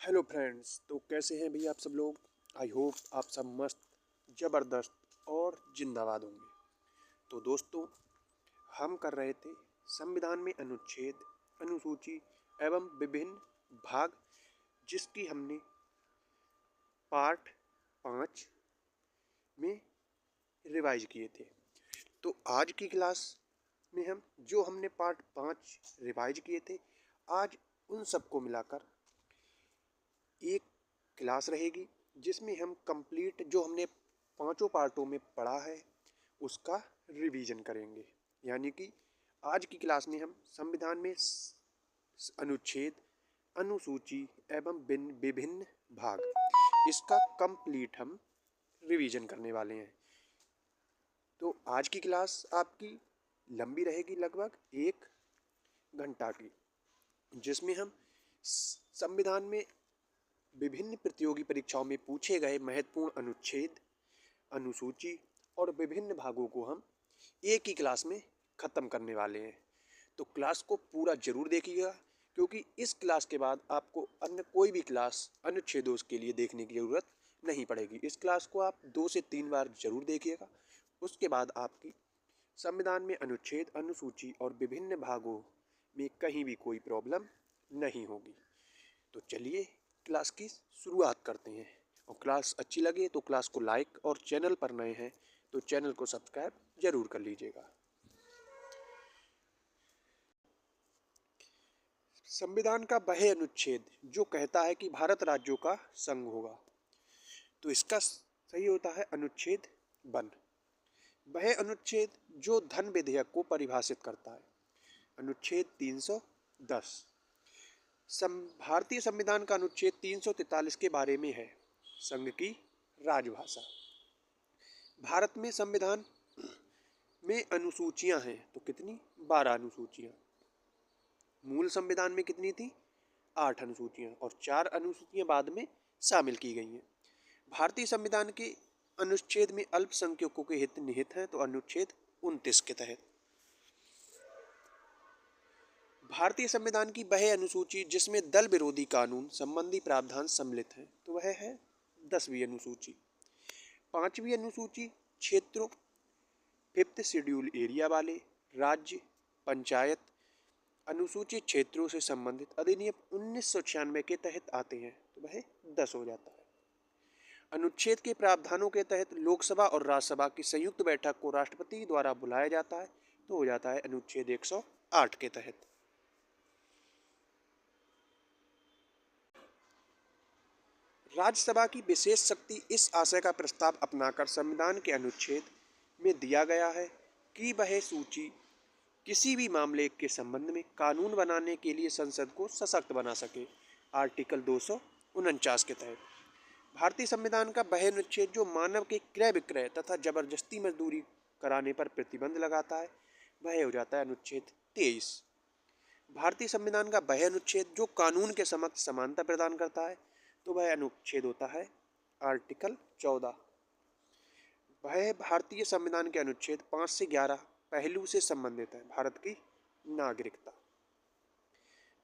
Hello friends, तो कैसे हैं भैया आप सब लोग। आई होप आप सब मस्त, ज़बरदस्त और जिंदाबाद होंगे। तो दोस्तों, हम कर रहे थे संविधान में अनुच्छेद, अनुसूची एवं विभिन्न भाग, जिसकी हमने पार्ट 5 में रिवाइज किए थे। तो आज की क्लास में हमने पार्ट 5 रिवाइज किए थे, आज उन सबको मिलाकर एक क्लास रहेगी जिसमें हम कंप्लीट जो हमने पांचों पार्टों में पढ़ा है उसका रिवीजन करेंगे। यानी कि आज की क्लास में हम संविधान में अनुच्छेद, अनुसूची एवं विभिन्न भाग, इसका कंप्लीट हम रिवीजन करने वाले हैं। तो आज की क्लास आपकी लंबी रहेगी, लगभग 1 घंटा की, जिसमें हम संविधान में विभिन्न प्रतियोगी परीक्षाओं में पूछे गए महत्वपूर्ण अनुच्छेद, अनुसूची और विभिन्न भागों को हम एक ही क्लास में ख़त्म करने वाले हैं। तो क्लास को पूरा जरूर देखिएगा, क्योंकि इस क्लास के बाद आपको अन्य कोई भी क्लास अनुच्छेदों के लिए देखने की ज़रूरत नहीं पड़ेगी। इस क्लास को आप 2 से 3 बार जरूर देखिएगा। उसके बाद आपकी संविधान में अनुच्छेद, अनुसूची और विभिन्न भागों में कहीं भी कोई प्रॉब्लम नहीं होगी। तो चलिए क्लास की शुरुआत करते हैं। और क्लास अच्छी लगे तो क्लास को लाइक, और चैनल पर नए हैं तो चैनल को सब्सक्राइब जरूर कर लीजिएगा। संविधान का वह अनुच्छेद जो कहता है कि भारत राज्यों का संघ होगा, तो इसका सही होता है अनुच्छेद 1। वह अनुच्छेद जो धन विधेयक को परिभाषित करता है, अनुच्छेद 310। भारतीय संविधान का अनुच्छेद 343 के बारे में है, संघ की राजभाषा। भारत में संविधान में अनुसूचियां हैं, तो कितनी? 12 अनुसूचियां। मूल संविधान में कितनी थी? 8 अनुसूचियां, और 4 अनुसूचियां बाद में शामिल की गई हैं। भारतीय संविधान के अनुच्छेद में अल्पसंख्यकों के हित निहित हैं, तो अनुच्छेद 29 के तहत। भारतीय संविधान की वह अनुसूची जिसमें दल विरोधी कानून संबंधी प्रावधान सम्मिलित हैं, तो वह है 10वीं अनुसूची। 5वीं अनुसूची क्षेत्रों, 5th शेड्यूल एरिया वाले राज्य, पंचायत, अनुसूचित क्षेत्रों से संबंधित अधिनियम 1996 के तहत आते हैं, तो वह 10 हो जाता है। अनुच्छेद के प्रावधानों के तहत लोकसभा और राज्यसभा की संयुक्त बैठक को राष्ट्रपति द्वारा बुलाया जाता है, तो हो जाता है अनुच्छेद 108 के तहत। राज्यसभा की विशेष शक्ति इस आशय का प्रस्ताव अपनाकर संविधान के अनुच्छेद में दिया गया है कि वह सूची किसी भी मामले के संबंध में कानून बनाने के लिए संसद को सशक्त बना सके, आर्टिकल 249 के तहत। भारतीय संविधान का वह अनुच्छेद जो मानव के क्रय विक्रय तथा जबरदस्ती मजदूरी कराने पर प्रतिबंध लगाता है, वह हो जाता है अनुच्छेद 23। भारतीय संविधान का वह अनुच्छेद जो कानून के समक्ष समानता प्रदान करता है, तो वह अनुच्छेद होता है आर्टिकल 14। वह भारतीय संविधान के अनुच्छेद 5 से 11 पहलू से संबंधित है, भारत की नागरिकता।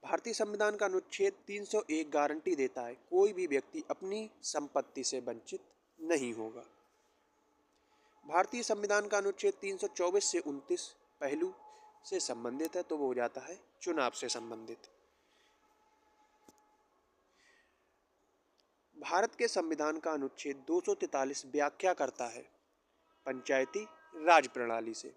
भारतीय संविधान का अनुच्छेद 301 गारंटी देता है कोई भी व्यक्ति अपनी संपत्ति से वंचित नहीं होगा। भारतीय संविधान का अनुच्छेद 324 से 29 पहलू से संबंधित है, तो वो हो जाता है चुनाव से संबंधित। भारत के संविधान का अनुच्छेद 243 व्याख्या करता है पंचायती राज प्रणाली से।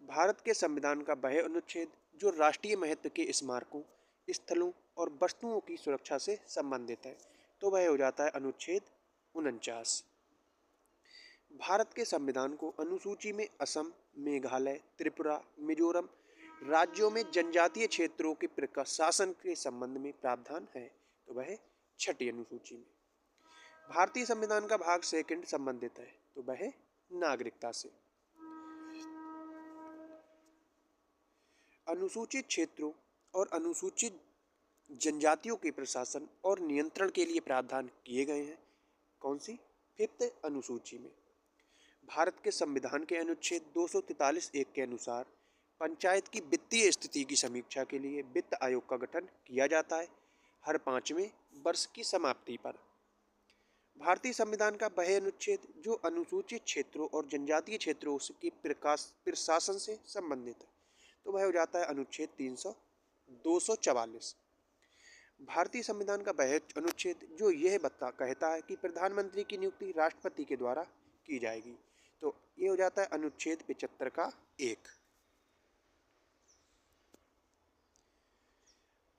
भारत के संविधान का वह अनुच्छेद जो राष्ट्रीय महत्व के स्मारकों, स्थलों और वस्तुओं की सुरक्षा से संबंधित है, तो वह हो जाता है अनुच्छेद 49। भारत के संविधान को अनुसूची में असम, मेघालय, त्रिपुरा, मिजोरम राज्यों में जनजातीय क्षेत्रों के प्रशासन के संबंध में प्रावधान है, तो वह 6ठी अनुसूची में। भारतीय संविधान का भाग 2 संबंधित है, तो वह नागरिकता से। अनुसूचित क्षेत्रों और अनुसूचित जनजातियों के प्रशासन और नियंत्रण के लिए प्रावधान किए गए हैं, कौन सी? 5th अनुसूची में। भारत के संविधान के अनुच्छेद 243(1) के अनुसार पंचायत की वित्तीय स्थिति की समीक्षा के लिए वित्त आयोग का गठन किया जाता है। हर 5वें वर्ष की समाप्ति पर। भारतीय संविधान का वह अनुच्छेद जो अनुसूचित क्षेत्रों और जनजातीय क्षेत्रों के प्रशासन से संबंधित है, तो वह हो जाता है अनुच्छेद 244। भारतीय संविधान का वह अनुच्छेद जो यह कहता है कि प्रधानमंत्री की नियुक्ति राष्ट्रपति के द्वारा की जाएगी, तो ये हो जाता है अनुच्छेद 75 का 1।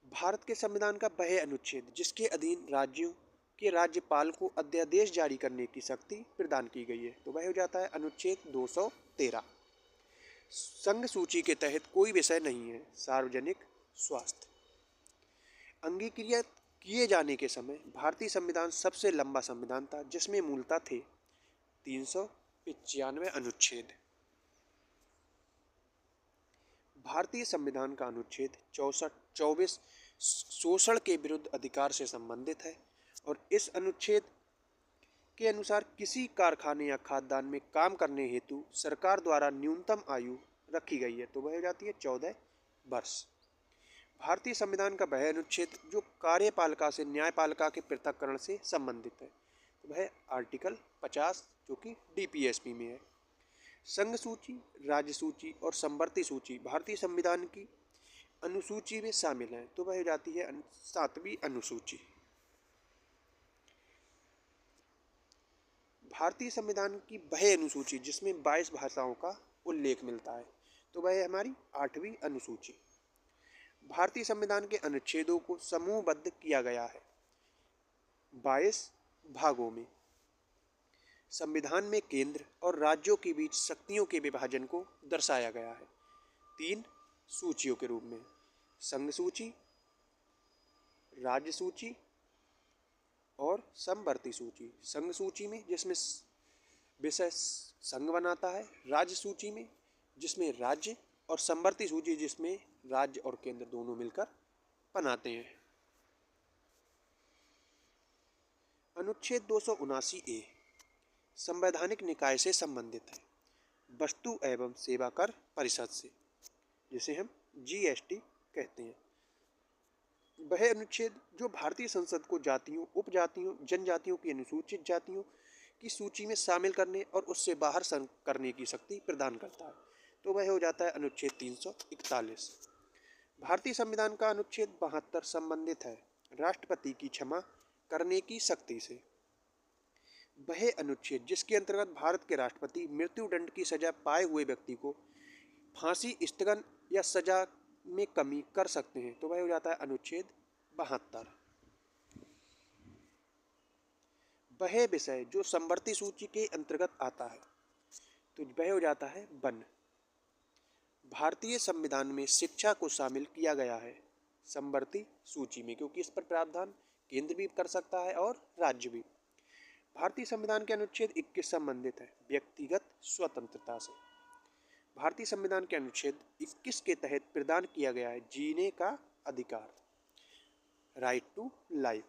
भारत के संविधान का वह अनुच्छेद जिसके अधीन राज्यों के राज्यपाल को अध्यादेश जारी करने की शक्ति प्रदान की गई है, तो वह हो जाता है अनुच्छेद 213। संघ सूची के तहत कोई विषय नहीं है। सार्वजनिक स्वास्थ्य। अंगीकृत किए जाने के समय भारतीय संविधान सबसे लंबा संविधान था, जिसमें मूलतः थे 395 अनुच्छेद। भारतीय संविधान का अनुच्छेद 24 शोषण के विरुद्ध अधिकार से संबंधित है और इस अनुच्छेद के अनुसार किसी कारखाने या खाद्यान्न में काम करने हेतु सरकार द्वारा न्यूनतम आयु रखी गई है, तो वह हो जाती है 14 वर्ष। भारतीय संविधान का वह अनुच्छेद जो कार्यपालिका से न्यायपालिका के पृथक्करण से संबंधित है, तो वह आर्टिकल 50 जो कि डीपीएसपी में है। संघ सूची, राज्य सूची और संवर्ती सूची भारतीय संविधान की अनुसूची में शामिल है, तो वह हो जाती है 7वीं अनुसूची। भारतीय संविधान की वह अनुसूची जिसमें 22 भाषाओं का उल्लेख मिलता है, तो वह है हमारी 8वीं अनुसूची। भारतीय संविधान के अनुच्छेदों को समूहबद्ध किया गया है 22 भागों में। संविधान में केंद्र और राज्यों के बीच शक्तियों के विभाजन को दर्शाया गया है 3 सूचियों के रूप में: संघ सूची, राज्य सूची और समवर्ती सूची। संघ सूची में जिसमें विषय संघ बनाता है, राज्य सूची में जिसमें राज्य, और समवर्ती सूची जिसमें राज्य और केंद्र दोनों मिलकर बनाते हैं। अनुच्छेद 279A संवैधानिक निकाय से संबंधित है, वस्तु एवं सेवा कर परिषद से, जिसे हम जीएसटी कहते हैं। वह अनुच्छेद जो भारतीय संसद को जातियों, उपजातियों, जनजातियों की अनुसूचित जातियों की सूची में शामिल करने और उससे बाहर करने की शक्ति प्रदान करता है, तो वह हो जाता है अनुच्छेद 341। भारतीय संविधान का अनुच्छेद 72 संबंधित है राष्ट्रपति की क्षमा करने की शक्ति से। वह अनुच्छेद जिसके अंतर्गत भारत के राष्ट्रपति मृत्युदंड की सजा पाए हुए व्यक्ति को फांसी, स्थगन या सजा में कमी कर सकते हैं, तो वह हो जाता है अनुच्छेद 72। वह विषय जो समवर्ती सूची के अंतर्गत आता है, तो वह हो जाता है वन। भारतीय संविधान में शिक्षा को शामिल किया गया है समवर्ती सूची में, क्योंकि इस पर प्रावधान केंद्र भी कर सकता है और राज्य भी। भारतीय संविधान के अनुच्छेद 21 संबंधित है व्यक्तिगत स्वतंत्रता से। भारतीय संविधान के अनुच्छेद 21 के तहत प्रदान किया गया है जीने का अधिकार, राइट टू लाइफ।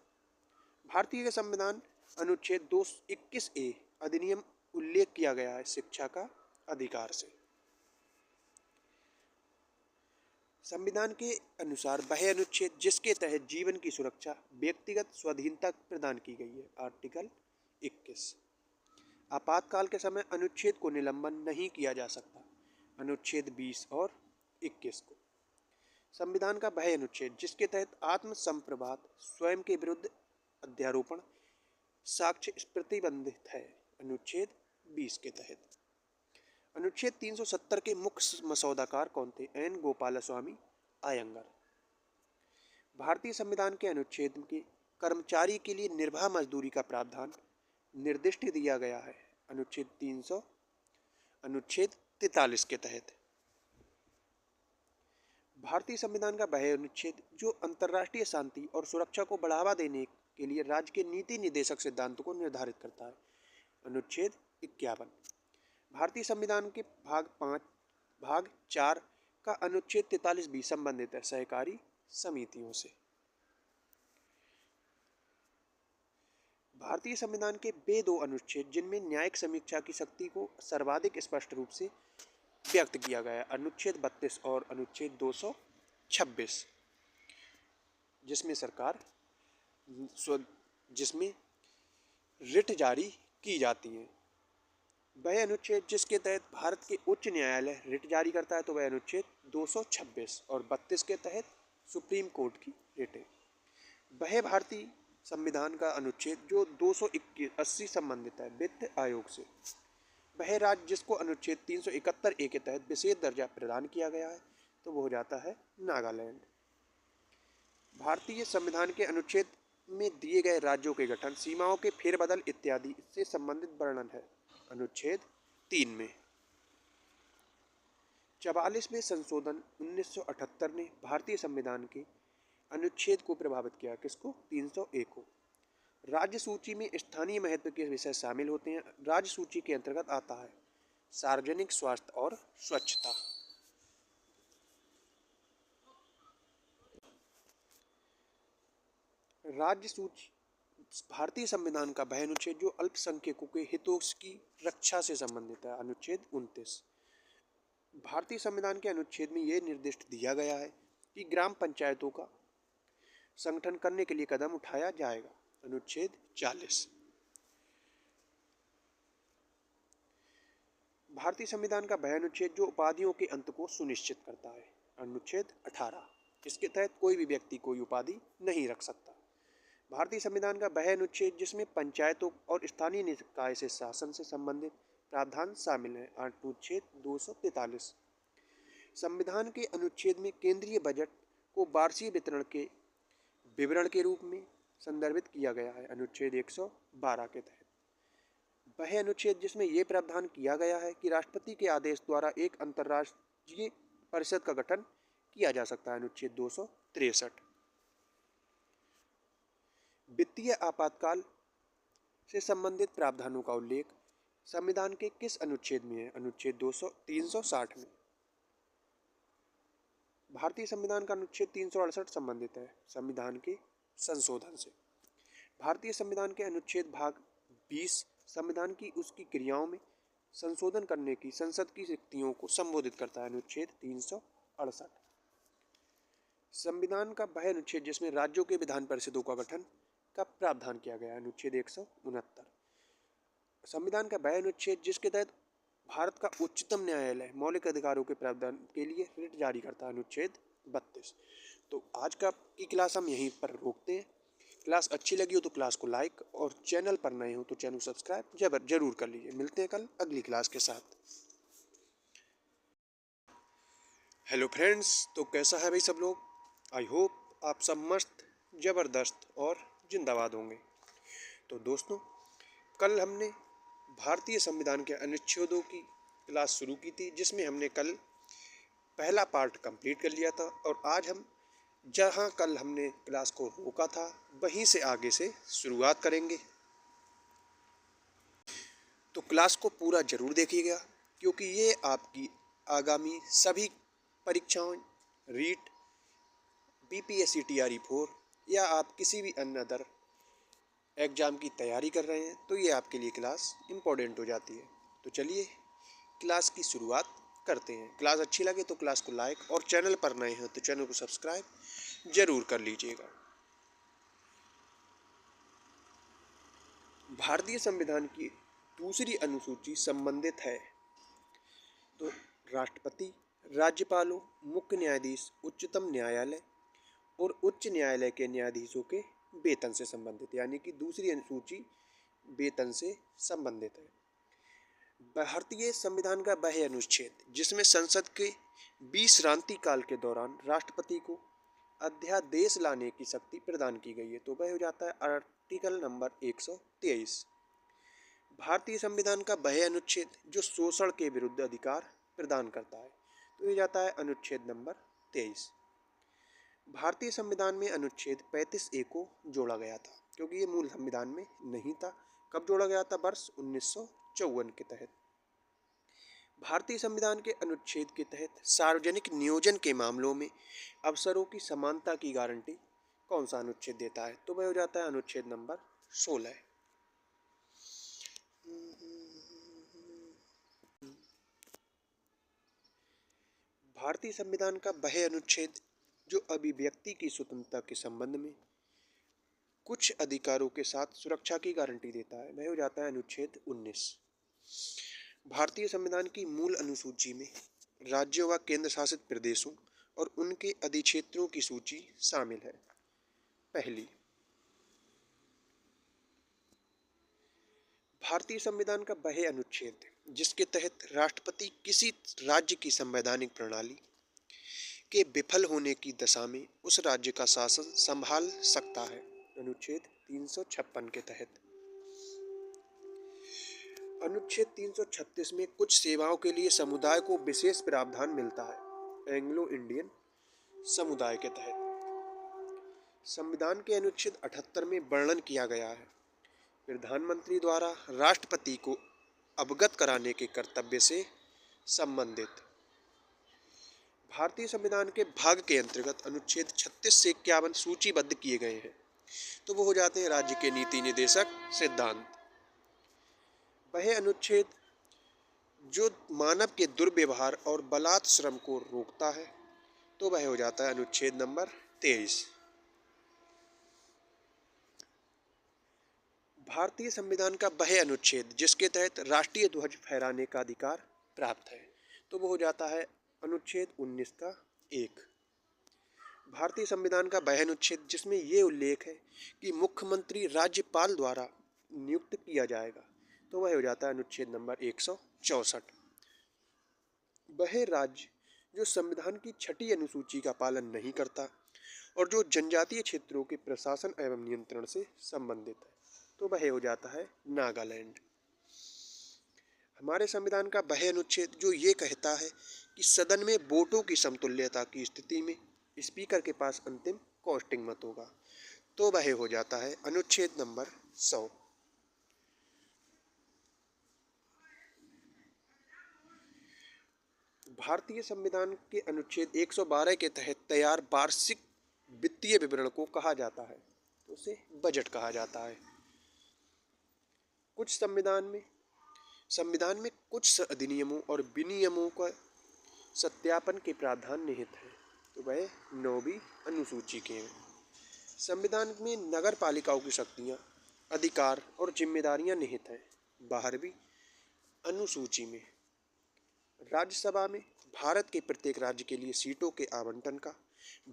भारतीय के संविधान अनुच्छेद 221A अधिनियम उल्लेख किया गया है शिक्षा का अधिकार से। संविधान के अनुसार वह अनुच्छेद जिसके तहत जीवन की सुरक्षा, व्यक्तिगत स्वाधीनता प्रदान की गई है, आर्टिकल 21। आपातकाल के समय अनुच्छेद को निलंबन नहीं किया जा सकता, अनुच्छेद 20 और 21 को। संविधान का वह अनुच्छेद जिसके तहत आत्मसंप्रभात, स्वयं के विरुद्ध अध्यारोपण, साक्ष्य प्रतिबंधित है, अनुच्छेद 20 के तहत। अनुच्छेद 370 के मुख्य मसौदाकार कौन थे? एन गोपालस्वामी अयंगर। भारतीय संविधान के अनुच्छेद के कर्मचारी के लिए निर्वाह मजदूरी का प्रावधान निर्दिष्ट दिया गया है, अनुच्छेद 43 के तहत। भारतीय संविधान का वह अनुच्छेद जो अंतर्राष्ट्रीय शांति और सुरक्षा को बढ़ावा देने के लिए राज्य के नीति निर्देशक सिद्धांतों को निर्धारित करता है, अनुच्छेद 51। भारतीय संविधान के भाग 4 का अनुच्छेद 43 भी संबंधित है सहकारी समितियों से। भारतीय संविधान के वे 2 अनुच्छेद जिनमें न्यायिक समीक्षा की शक्ति को सर्वाधिक स्पष्ट रूप से व्यक्त किया गया है, अनुच्छेद 32 और अनुच्छेद 226, जिसमें सरकार जिसमें रिट जारी की जाती है। वह अनुच्छेद जिसके तहत भारत के उच्च न्यायालय रिट जारी करता है तो वह अनुच्छेद 226 और 32 के तहत सुप्रीम कोर्ट की रिट है। वह भारतीय संविधान का अनुच्छेद जो 280 संबंधित है वित्त आयोग से। वह राज्य जिसको अनुच्छेद 371 ए के तहत विशेष दर्जा प्रदान किया गया है तो वो हो जाता है नागालैंड। भारतीय संविधान के अनुच्छेद में दिए गए राज्यों के गठन, सीमाओं के फेरबदल इत्यादि से संबंधित वर्णन है अनुच्छेद 3 में। 44वें संशोधन 1978 ने भारतीय संविधान के अनुच्छेद को प्रभावित किया। किसको? 301 को। राज्य सूची में स्थानीय महत्व के विषय शामिल होते हैं। राज्य सूची के अंतर्गत आता है सार्वजनिक स्वास्थ्य और स्वच्छता। राज्य सूची भारतीय संविधान का वह अनुच्छेद जो अल्पसंख्यकों के हितों की रक्षा से संबंधित है अनुच्छेद 29। भारतीय संविधान के अनुच्छेद में यह निर्दिष्ट दिया गया है कि ग्राम पंचायतों का संगठन करने के लिए कदम उठाया जाएगा अनुच्छेद 40। भारतीय संविधान का वह अनुच्छेद जो उपाधियों के अंत को सुनिश्चित करता है अनुच्छेद 18। इसके तहत कोई भी व्यक्ति कोई उपाधि नहीं रख सकता। भारतीय संविधान का वह अनुच्छेद जिसमें पंचायतों और स्थानीय निकाय से शासन से संबंधित प्रावधान शामिल है अनुच्छेद 243। संविधान के अनुच्छेद में केंद्रीय बजट को वार्षिक वितरण के विवरण के रूप में संदर्भित किया गया है अनुच्छेद 112 के तहत। वह अनुच्छेद जिसमें यह प्रावधान किया गया है कि राष्ट्रपति के आदेश द्वारा एक अंतर्राष्ट्रीय परिषद का गठन किया जा सकता है अनुच्छेद 263। वित्तीय आपातकाल से संबंधित प्रावधानों का उल्लेख संविधान के किस अनुच्छेद में है अनुच्छेद 360 में। भारतीय संविधान का अनुच्छेद 368 संबंधित है संविधान के संशोधन से। भारतीय संविधान के अनुच्छेद भाग 20 संविधान की उसकी क्रियाओं में संशोधन करने की संसद की शक्तियों को संबोधित करता है अनुच्छेद 368। संविधान का वह अनुच्छेद जिसमें राज्यों के विधान परिषदों का गठन का प्रावधान किया गया है अनुच्छेद 169। संविधान का वह अनुच्छेद जिसके तहत भारत का उच्चतम न्यायालय मौलिक अधिकारों के प्रावधान के लिए रिट जारी करता है अनुच्छेद 32। तो आज का की क्लास हम यहीं पर रोकते हैं। क्लास अच्छी लगी हो तो क्लास को लाइक और चैनल पर नए हो तो चैनल सब्सक्राइब जरूर कर लीजिए। मिलते हैं कल अगली क्लास के साथ। हेलो फ्रेंड्स, तो कैसा है भाई सब लोग? आई होप आप सब मस्त, ज़बरदस्त और जिंदाबाद होंगे। तो दोस्तों, कल हमने भारतीय संविधान के अनुच्छेदों की क्लास शुरू की थी जिसमें हमने कल पहला पार्ट कंप्लीट कर लिया था और आज हम जहां कल हमने क्लास को रोका था वहीं से आगे से शुरुआत करेंगे। तो क्लास को पूरा जरूर देखिएगा क्योंकि ये आपकी आगामी सभी परीक्षाओं, रीट, बीपीएससी टीआरई 4 या आप किसी भी अन्य अदर एग्ज़ाम की तैयारी कर रहे हैं तो ये आपके लिए क्लास इम्पोर्टेंट हो जाती है। तो चलिए क्लास की शुरुआत करते हैं। क्लास अच्छी लगे तो क्लास को लाइक और चैनल पर नए हो तो चैनल को सब्सक्राइब जरूर कर लीजिएगा। भारतीय संविधान की दूसरी अनुसूची संबंधित है तो राष्ट्रपति, राज्यपालों, मुख्य न्यायाधीश, उच्चतम न्यायालय और उच्च न्यायालय के न्यायाधीशों के वेतन से संबंधित, यानी कि दूसरी अनुसूची वेतन से संबंधित है। भारतीय संविधान का वह अनुच्छेद जिसमें संसद के 20 रांति काल के दौरान राष्ट्रपति को अध्यादेश लाने की शक्ति प्रदान की गई है तो वह हो जाता है आर्टिकल नंबर 123। भारतीय संविधान का वह अनुच्छेद जो शोषण के विरुद्ध अधिकार प्रदान करता है तो ये जाता है अनुच्छेद नंबर 23। भारतीय संविधान में अनुच्छेद 35A को जोड़ा गया था क्योंकि ये मूल संविधान में नहीं था। कब जोड़ा गया था? वर्ष 1954 के तहत। भारतीय संविधान के अनुच्छेद के तहत सार्वजनिक नियोजन के मामलों में अवसरों की समानता की गारंटी कौन सा अनुच्छेद देता है तो वह हो जाता है अनुच्छेद नंबर 16। भारतीय संविधान का वह अनुच्छेद जो अभिव्यक्ति की स्वतंत्रता के संबंध में कुछ अधिकारों के साथ सुरक्षा की गारंटी देता है, वह हो जाता है अनुच्छेद 19। भारतीय संविधान की मूल अनुसूची में राज्यों व केंद्र शासित प्रदेशों और उनके अधिक्षेत्रों की सूची शामिल है। पहली, भारतीय संविधान का वह अनुच्छेद जिसके तहत राष्ट्रपति किसी राज्य की संवैधानिक प्रणाली के विफल होने की दशा में उस राज्य का शासन संभाल सकता है, अनुच्छेद 356 के तहत। अनुच्छेद 336 में कुछ सेवाओं के लिए समुदाय को विशेष प्रावधान मिलता है, एंग्लो इंडियन समुदाय के तहत। संविधान के अनुच्छेद 78 में वर्णन किया गया है, प्रधानमंत्री द्वारा राष्ट्रपति को अवगत कराने के कर्तव्य से संबंधित। भारतीय संविधान के भाग के अंतर्गत अनुच्छेद 36 से 51 सूचीबद्ध किए गए हैं, तो वो हो जाते हैं राज्य के नीति निर्देशक सिद्धांत। वह अनुच्छेद जो मानव के दुर्व्यवहार और बलात् श्रम को रोकता है, तो वह हो जाता है अनुच्छेद नंबर 23। भारतीय संविधान का वह अनुच्छेद जिसके तहत राष्ट्रीय ध्वज फहराने का अधिकार प्राप्त है, तो वो हो जाता है अनुच्छेद 19 का 1। भारतीय संविधान का वह अनुच्छेद जिसमें ये उल्लेख है कि मुख्यमंत्री राज्यपाल द्वारा नियुक्त किया जाएगा, तो वह हो जाता है अनुच्छेद नंबर 164। वह राज्य जो संविधान की 6ठी अनुसूची का पालन नहीं करता और जो जनजातीय क्षेत्रों के प्रशासन एवं नियंत्रण से संबंधित है, तो वह हो जाता है नागालैंड। हमारे संविधान का वह अनुच्छेद जो ये कहता है कि सदन में वोटों की समतुल्यता की स्थिति में स्पीकर के पास अंतिम कास्टिंग मत होगा, तो वह हो जाता है अनुच्छेद नंबर 100। भारतीय संविधान के अनुच्छेद 112 के तहत तैयार वार्षिक वित्तीय विवरण को कहा जाता है, तो उसे बजट कहा जाता है। कुछ संविधान में कुछ अधिनियमों और विनियमों का सत्यापन के प्रावधान निहित है, तो वह 9वीं अनुसूची के हैं। संविधान में नगर पालिकाओं की शक्तियां, अधिकार और जिम्मेदारियां निहित हैं, 12वीं अनुसूची में। राज्यसभा में भारत के प्रत्येक राज्य के लिए सीटों के आवंटन का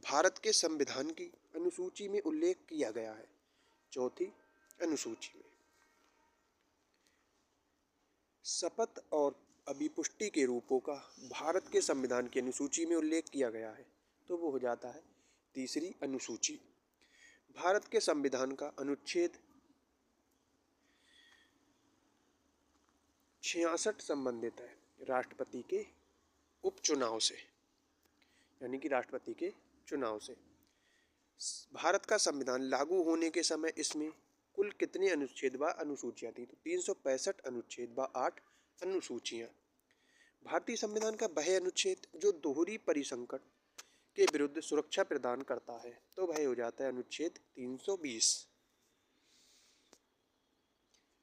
भारत के संविधान की अनुसूची में उल्लेख किया गया है, 4थी अनुसूची में। शपथ और अभिपुष्टि के रूपों का भारत के संविधान की अनुसूची में उल्लेख किया गया है, तो वो हो जाता है 3री अनुसूची। भारत के संविधान का अनुच्छेद 66 संबंधित है राष्ट्रपति के उपचुनाव से, यानी कि राष्ट्रपति के चुनाव से। भारत का संविधान लागू होने के समय इसमें कुल कितने अनुच्छेद व अनुसूचियां थी, तो 365 अनुच्छेद व 8 अनुसूचियां। भारतीय संविधान का वह अनुच्छेद जो दोहरी परिसंकट के विरुद्ध सुरक्षा प्रदान करता है, तो वह हो जाता है अनुच्छेद 320।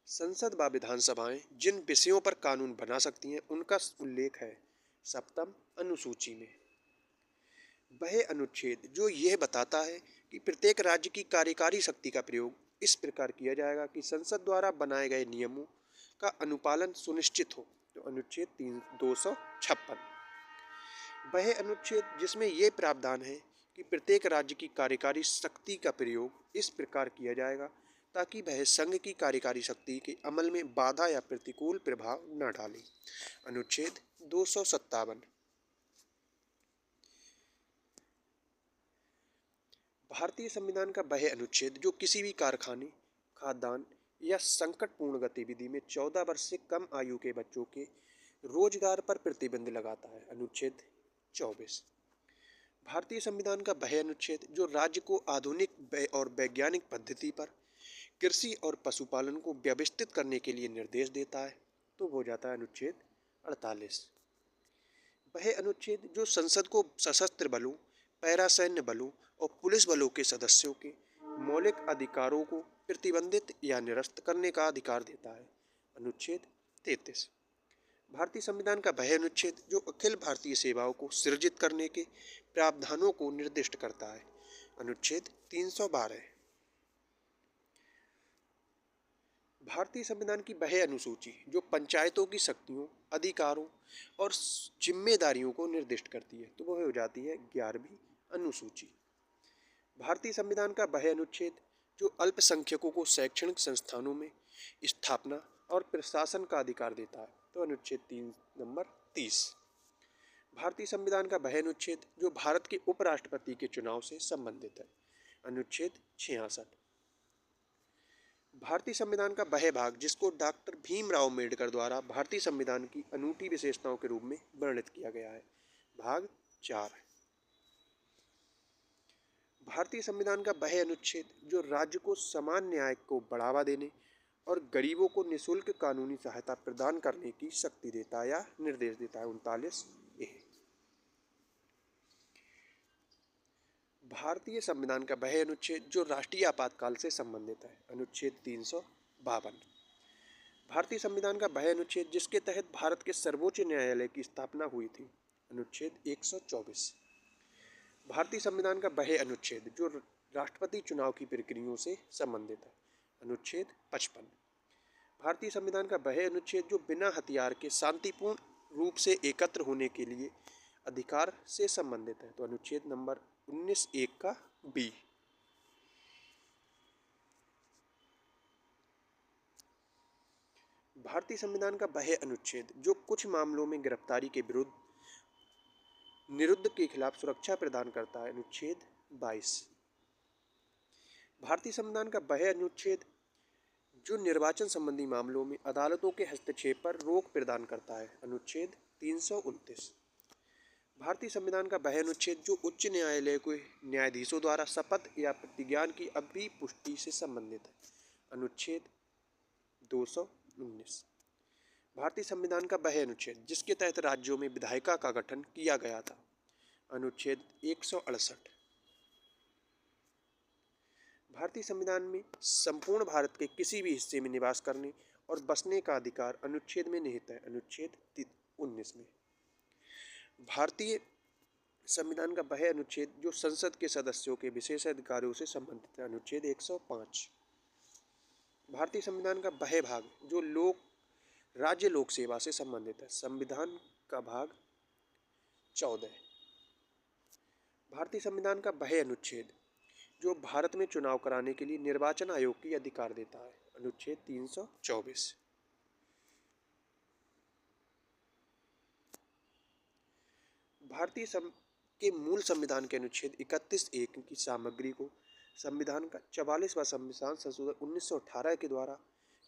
संसद व विधानसभाएं जिन विषयों पर कानून बना सकती हैं, उनका उल्लेख है 7वीं अनुसूची में। वह अनुच्छेद जो यह बताता है कि प्रत्येक राज्य की कार्यकारी शक्ति का प्रयोग इस प्रकार किया जाएगा कि संसद द्वारा बनाए गए नियमों का अनुपालन सुनिश्चित हो, तो अनुच्छेद 256। वह अनुच्छेद जिसमें यह प्रावधान है कि प्रत्येक राज्य की कार्यकारी शक्ति का प्रयोग इस प्रकार किया जाएगा ताकि वह संघ की कार्यकारी शक्ति के अमल में बाधा या प्रतिकूल प्रभाव न डाले, अनुच्छेद 257। भारतीय संविधान का वह अनुच्छेद जो किसी भी कारखाने, खाद्यान्न या संकटपूर्ण गतिविधि में 14 वर्ष से कम आयु के बच्चों के रोजगार पर प्रतिबंध लगाता है, अनुच्छेद 24। भारतीय संविधान का वह अनुच्छेद जो राज्य को आधुनिक और वैज्ञानिक पद्धति पर कृषि और पशुपालन को व्यवस्थित करने के लिए निर्देश देता है, तो हो जाता है अनुच्छेद 48। वह अनुच्छेद जो संसद को सशस्त्र बलों, पैरा सैन्य बलों और पुलिस बलों के सदस्यों के मौलिक अधिकारों को प्रतिबंधित या निरस्त करने का अधिकार देता है, अनुच्छेद 33। भारतीय संविधान का वह अनुच्छेद जो अखिल भारतीय सेवाओं को सृजित करने के प्रावधानों को निर्दिष्ट करता है, अनुच्छेद 312। भारतीय संविधान की वह अनुसूची जो पंचायतों की शक्तियों, अधिकारों और जिम्मेदारियों को निर्दिष्ट करती है, तो वह हो जाती है 11वीं अनुसूची। भारतीय संविधान का वह अनुच्छेद जो अल्पसंख्यकों को शैक्षणिक संस्थानों में स्थापना और प्रशासन का अधिकार देता है, तो अनुच्छेद 30। भारतीय संविधान का वह अनुच्छेद जो भारत के उपराष्ट्रपति के चुनाव से संबंधित है, अनुच्छेद 66। भारतीय संविधान का वह भाग जिसको डॉक्टर भीमराव अम्बेडकर द्वारा भारतीय संविधान की अनूठी विशेषताओं के रूप में वर्णित किया गया है, भाग 4। भारतीय संविधान का वह अनुच्छेद जो राज्य को समान न्याय को बढ़ावा देने और गरीबों को निःशुल्क कानूनी सहायता प्रदान करने की शक्ति देता है या निर्देश देता है, 39A। भारतीय संविधान का वह अनुच्छेद जो राष्ट्रीय आपातकाल से संबंधित है, अनुच्छेद 352। भारतीय संविधान का वह अनुच्छेद जिसके तहत भारत के सर्वोच्च न्यायालय की स्थापना हुई थी, अनुच्छेद 124। भारतीय संविधान का वह अनुच्छेद जो राष्ट्रपति चुनाव की प्रक्रियाओं से संबंधित है, अनुच्छेद 55। भारतीय संविधान का वह अनुच्छेद जो बिना हथियार के शांतिपूर्ण रूप से एकत्र होने के लिए अधिकार से संबंधित है, तो अनुच्छेद नंबर 19(1) का बी। भारतीय संविधान का वह अनुच्छेद जो कुछ मामलों में गिरफ्तारी के विरुद्ध निरुद्ध के खिलाफ सुरक्षा प्रदान करता है, अनुच्छेद 22। भारतीय संविधान का वह अनुच्छेद जो निर्वाचन संबंधी मामलों में अदालतों के हस्तक्षेप पर रोक प्रदान करता है, अनुच्छेद 329। भारतीय संविधान का वह अनुच्छेद जो उच्च न्यायालय के न्यायाधीशों द्वारा शपथ या प्रतिज्ञान की अभिपुष्टि से संबंधित है, अनुच्छेद 219। भारतीय संविधान का वह अनुच्छेद जिसके तहत राज्यों में विधायिका का गठन किया गया था, अनुच्छेद 168। भारतीय संविधान में संपूर्ण भारत के किसी भी हिस्से में निवास करने और बसने का अधिकार अनुच्छेद में निहित है, अनुच्छेद 19 में। भारतीय संविधान का वह अनुच्छेद जो संसद के सदस्यों के विशेष अधिकारों से संबंधित है, अनुच्छेद 105। भारतीय संविधान का वह भाग जो राज्य लोक सेवा से संबंधित है, संविधान का भाग 14। भारतीय संविधान का वह अनुच्छेद जो भारत में चुनाव कराने के लिए निर्वाचन आयोग की अधिकार देता है, अनुच्छेद 324। भारतीय के मूल संविधान के अनुच्छेद 31(1) की सामग्री को संविधान का 44वां संविधान संशोधन 1918 के द्वारा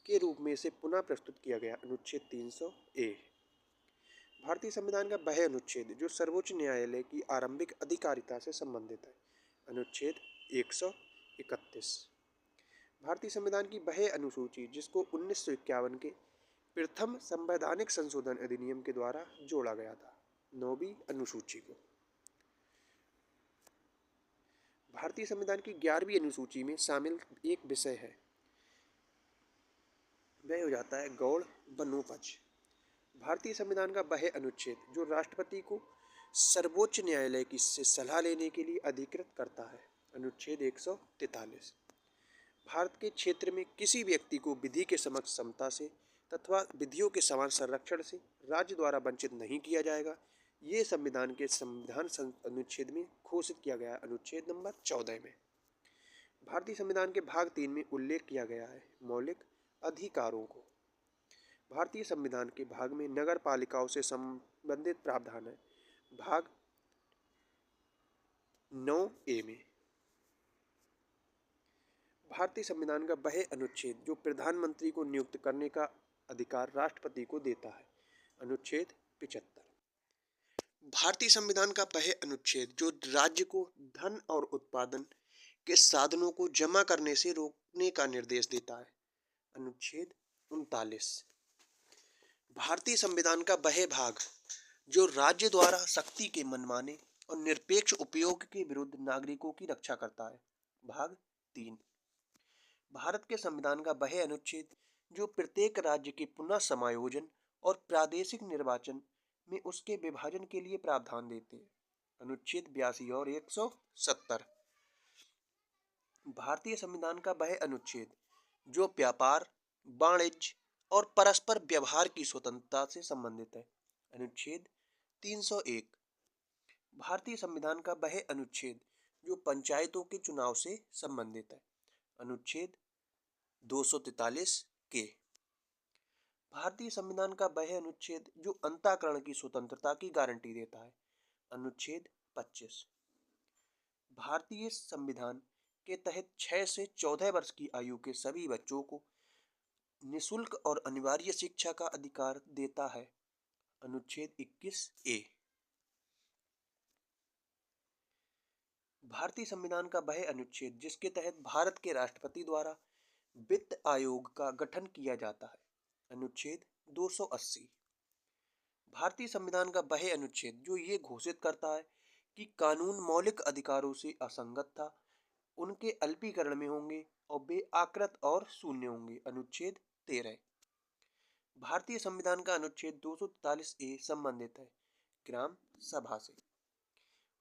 के रूप में इसे पुनः प्रस्तुत किया गया, अनुच्छेद 300A। भारतीय संविधान का वह अनुच्छेद जो सर्वोच्च न्यायालय की आरंभिक अधिकारिता से संबंधित है, अनुच्छेद 131। भारतीय संविधान की वह अनुसूची जिसको 1951 के प्रथम संवैधानिक संशोधन अधिनियम के द्वारा जोड़ा गया था, 9वीं अनुसूची को। भारतीय संविधान की 11वीं अनुसूची में शामिल एक विषय है, वह हो जाता है गौड़ वनोपज। भारतीय संविधान का वह अनुच्छेद जो राष्ट्रपति को सर्वोच्च न्यायालय की से सलाह लेने के लिए अधिकृत करता है, अनुच्छेद 143। भारत के क्षेत्र में किसी व्यक्ति को विधि के समक्ष समता से तथा विधियों के समान संरक्षण से राज्य द्वारा वंचित नहीं किया जाएगा, ये संविधान के संविधान अनुच्छेद में घोषित किया गया, अनुच्छेद नंबर 14 में। भारतीय संविधान के भाग 3 में उल्लेख किया गया है मौलिक अधिकारों को। भारतीय संविधान के भाग में नगर पालिकाओं से संबंधित प्रावधान है, भाग 9A में। भारतीय संविधान का वह अनुच्छेद जो प्रधानमंत्री को नियुक्त करने का अधिकार राष्ट्रपति को देता है, अनुच्छेद 75। भारतीय संविधान का वह अनुच्छेद जो राज्य को धन और उत्पादन के साधनों को जमा करने से रोकने का निर्देश देता है, अनुच्छेद 39। भारतीय संविधान का वह भाग जो राज्य द्वारा शक्ति के मनमाने और निरपेक्ष उपयोग के विरुद्ध नागरिकों की रक्षा करता है, भाग 3। भारत के संविधान का वह अनुच्छेद जो प्रत्येक राज्य के पुनः समायोजन और प्रादेशिक निर्वाचन में उसके विभाजन के लिए प्रावधान देते हैं, अनुच्छेद 82 और 170। भारतीय संविधान का वह अनुच्छेद जो व्यापार, वाणिज्य और परस्पर व्यवहार की स्वतंत्रता से संबंधित है। अनुच्छेद 301। भारतीय संविधान का वह अनुच्छेद जो पंचायतों के चुनाव से संबंधित है। अनुच्छेद 243 के। भारतीय संविधान का वह अनुच्छेद जो अंतःकरण की स्वतंत्रता की गारंटी देता है। अनुच्छेद 25। भारतीय संविधान के तहत 6 से 14 वर्ष की आयु के सभी बच्चों को निःशुल्क और अनिवार्य शिक्षा का अधिकार देता है। अनुच्छेद 21 ए। भारतीय संविधान का वह अनुच्छेद जिसके तहत भारत के राष्ट्रपति द्वारा वित्त आयोग का गठन किया जाता है। अनुच्छेद 280। भारतीय संविधान का वह अनुच्छेद जो ये घोषित करता है कि कानून मौलिक अधिकारों से असंगत था, उनके अल्पीकरण में होंगे और वे आकृत और शून्य होंगे। अनुच्छेद 13। भारतीय संविधान का अनुच्छेद 243 ए संबंधित है ग्राम सभा से।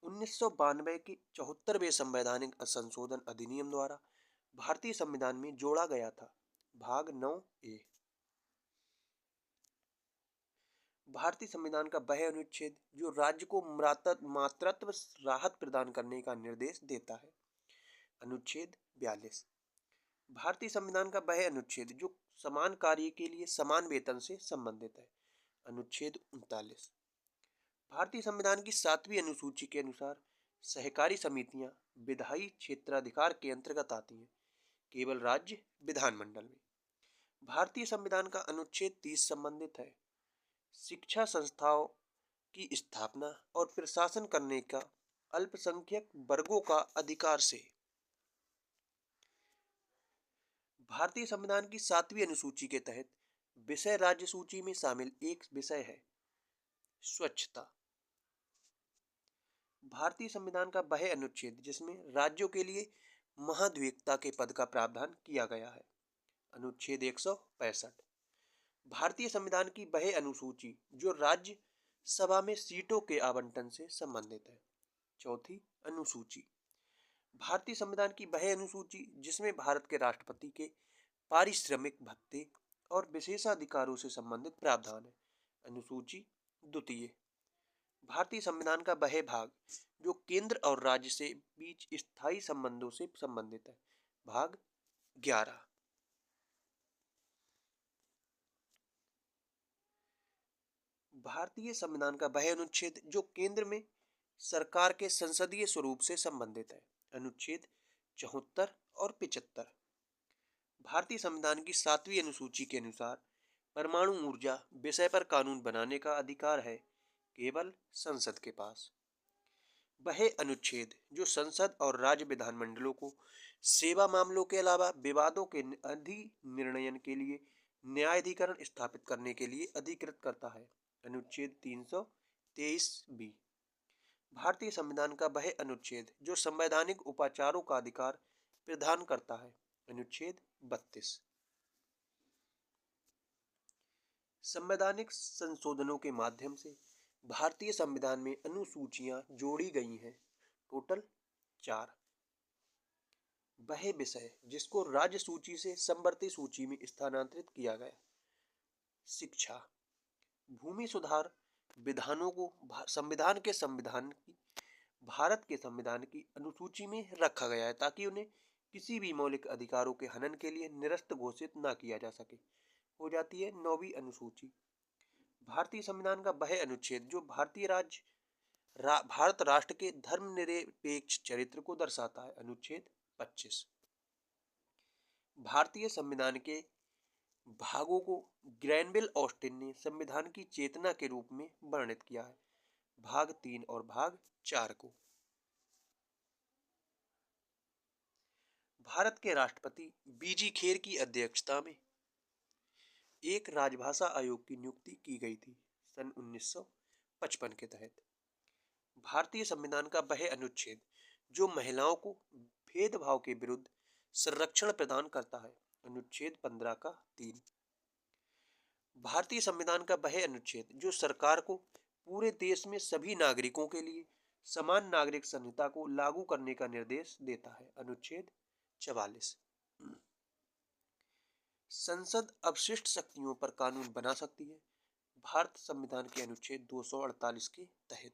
1992 के 74वें संवैधानिक संशोधन अधिनियम द्वारा भारतीय संविधान में जोड़ा गया था। भाग 9 ए। भारतीय संविधान का वह अनुच्छेद जो राज्य को मातृत्व राहत प्रदान करने का निर्देश देता है। अनुच्छेद 42। भारतीय संविधान का वह अनुच्छेद जो समान कार्य के लिए समान वेतन से संबंधित है। अनुच्छेद 39। भारतीय संविधान की 7वीं अनुसूची के अनुसार सहकारी समितियां विधायी क्षेत्राधिकार के अंतर्गत आती हैं, केवल राज्य विधानमंडल में। भारतीय संविधान का अनुच्छेद 30 संबंधित है शिक्षा संस्थाओं की स्थापना और प्रशासन करने का अल्पसंख्यक वर्गों का अधिकार से। भारतीय संविधान की 7वीं अनुसूची के तहत विषय राज्य सूची में शामिल एक विषय है स्वच्छता। भारतीय संविधान का वह अनुच्छेद जिसमें राज्यों के लिए महाधिवक्ता के पद का प्रावधान किया गया है। अनुच्छेद 165। भारतीय संविधान की वह अनुसूची जो राज्य सभा में सीटों के आवंटन से संबंधित है। चौथी अनुसूची। भारतीय संविधान की वह अनुसूची जिसमें भारत के राष्ट्रपति के पारिश्रमिक भत्ते और विशेषाधिकारों से संबंधित प्रावधान है। अनुसूची द्वितीय। भारतीय संविधान का वह भाग जो केंद्र और राज्य से बीच स्थायी संबंधों से संबंधित है। भाग 11। भारतीय संविधान का वह अनुच्छेद जो केंद्र में सरकार के संसदीय स्वरूप से संबंधित है। अनुच्छेद 74 और 75। भारतीय संविधान की 7वीं अनुसूची के अनुसार परमाणु ऊर्जा विषय पर कानून बनाने का अधिकार है केवल संसद के पास। वह अनुच्छेद जो संसद और राज्य विधानमंडलों को सेवा मामलों के अलावा विवादों के निर्णयन के लिए न्यायाधिकरण स्थापित करने के लिए अधिकृत करता है। अनुच्छेद 323 बी। भारतीय संविधान का वह अनुच्छेद जो संवैधानिक उपाचारों का अधिकार प्रदान करता है। अनुच्छेद 32। संवैधानिक संशोधनों के माध्यम से भारतीय संविधान में अनुसूचियां जोड़ी गई हैं। टोटल 4। वह विषय जिसको राज्य सूची से समवर्ती सूची में स्थानांतरित किया गया। शिक्षा। भूमि सुधार विधानों को संविधान की भारत के संविधान की अनुसूची में रखा गया है ताकि उन्हें किसी भी मौलिक अधिकारों के हनन के लिए निरस्त घोषित न किया जा सके। हो जाती है 9वीं अनुसूची। भारतीय संविधान का वह अनुच्छेद जो भारत राष्ट्र के धर्मनिरपेक्ष चरित्र को दर्शाता है। अनुच्छेद 25। भारतीय संविधान के भागों को ग्रैनविल ऑस्टिन ने संविधान की चेतना के रूप में वर्णित किया है। भाग 3 और भाग 4 को। भारत के राष्ट्रपति बीजी खेर की अध्यक्षता में एक राजभाषा आयोग की नियुक्ति की गई थी सन 1955 के तहत। भारतीय संविधान का वह अनुच्छेद जो महिलाओं को भेदभाव के विरुद्ध संरक्षण प्रदान करता है। अनुच्छेद 15 का 3। भारतीय संविधान का वह अनुच्छेद जो सरकार को पूरे देश में सभी नागरिकों के लिए समान नागरिक संहिता को लागू करने का निर्देश देता है। अनुच्छेद 44। संसद अवशिष्ट शक्तियों पर कानून बना सकती है भारत संविधान के अनुच्छेद 248 के तहत।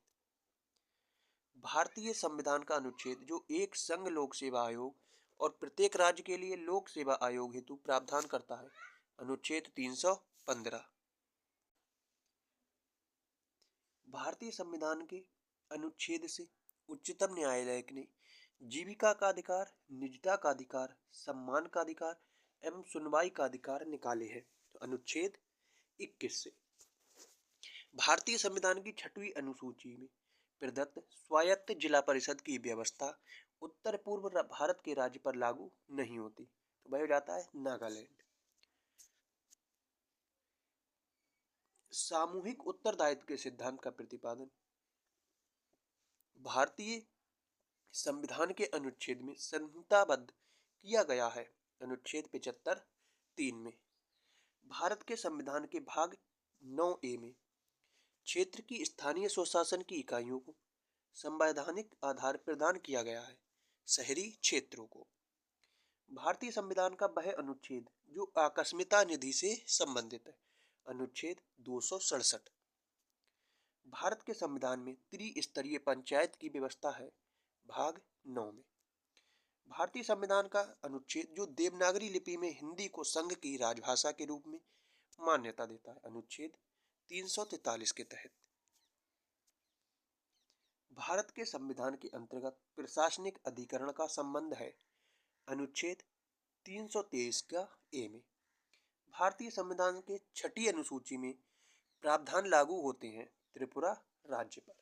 भारतीय संविधान का अनुच्छेद जो एक संघ लोक सेवा आयोग और प्रत्येक राज्य के लिए लोक सेवा आयोग हेतु प्रावधान करता है, अनुच्छेद 315। भारतीय संविधान के अनुच्छेद से उच्चतम न्यायालय ने जीविका का अधिकार, निजता का अधिकार, सम्मान का अधिकार एवं सुनवाई का अधिकार निकाले हैं। तो अनुच्छेद 21 से भारतीय संविधान की 6वीं अनुसूची में प्रदत्त स्वायत्त जिला परिषद की व्यवस्था उत्तर पूर्व भारत के राज्य पर लागू नहीं होती। तो वह हो जाता है नागालैंड। सामूहिक उत्तरदायित्व के सिद्धांत का प्रतिपादन भारतीय संविधान के अनुच्छेद में संहिताबद्ध किया गया है, अनुच्छेद 75(3) में। भारत के संविधान के भाग 9A में क्षेत्र की स्थानीय स्वशासन की इकाइयों को संवैधानिक आधार प्रदान किया गया है, शहरी क्षेत्रों को। भारतीय संविधान का वह अनुच्छेद जो आकस्मिकता निधि से संबंधित है, अनुच्छेद 267। भारत के संविधान में त्रिस्तरीय पंचायत की व्यवस्था है, भाग 9 में। भारतीय संविधान का अनुच्छेद जो देवनागरी लिपि में हिंदी को संघ की राजभाषा के रूप में मान्यता देता है, अनुच्छेद 343 के तहत। भारत के संविधान के अंतर्गत प्रशासनिक अधिकरण का संबंध है, अनुच्छेद 323 का ए में। भारतीय संविधान के 6ठी अनुसूची में प्रावधान लागू होते हैं त्रिपुरा राज्य पर।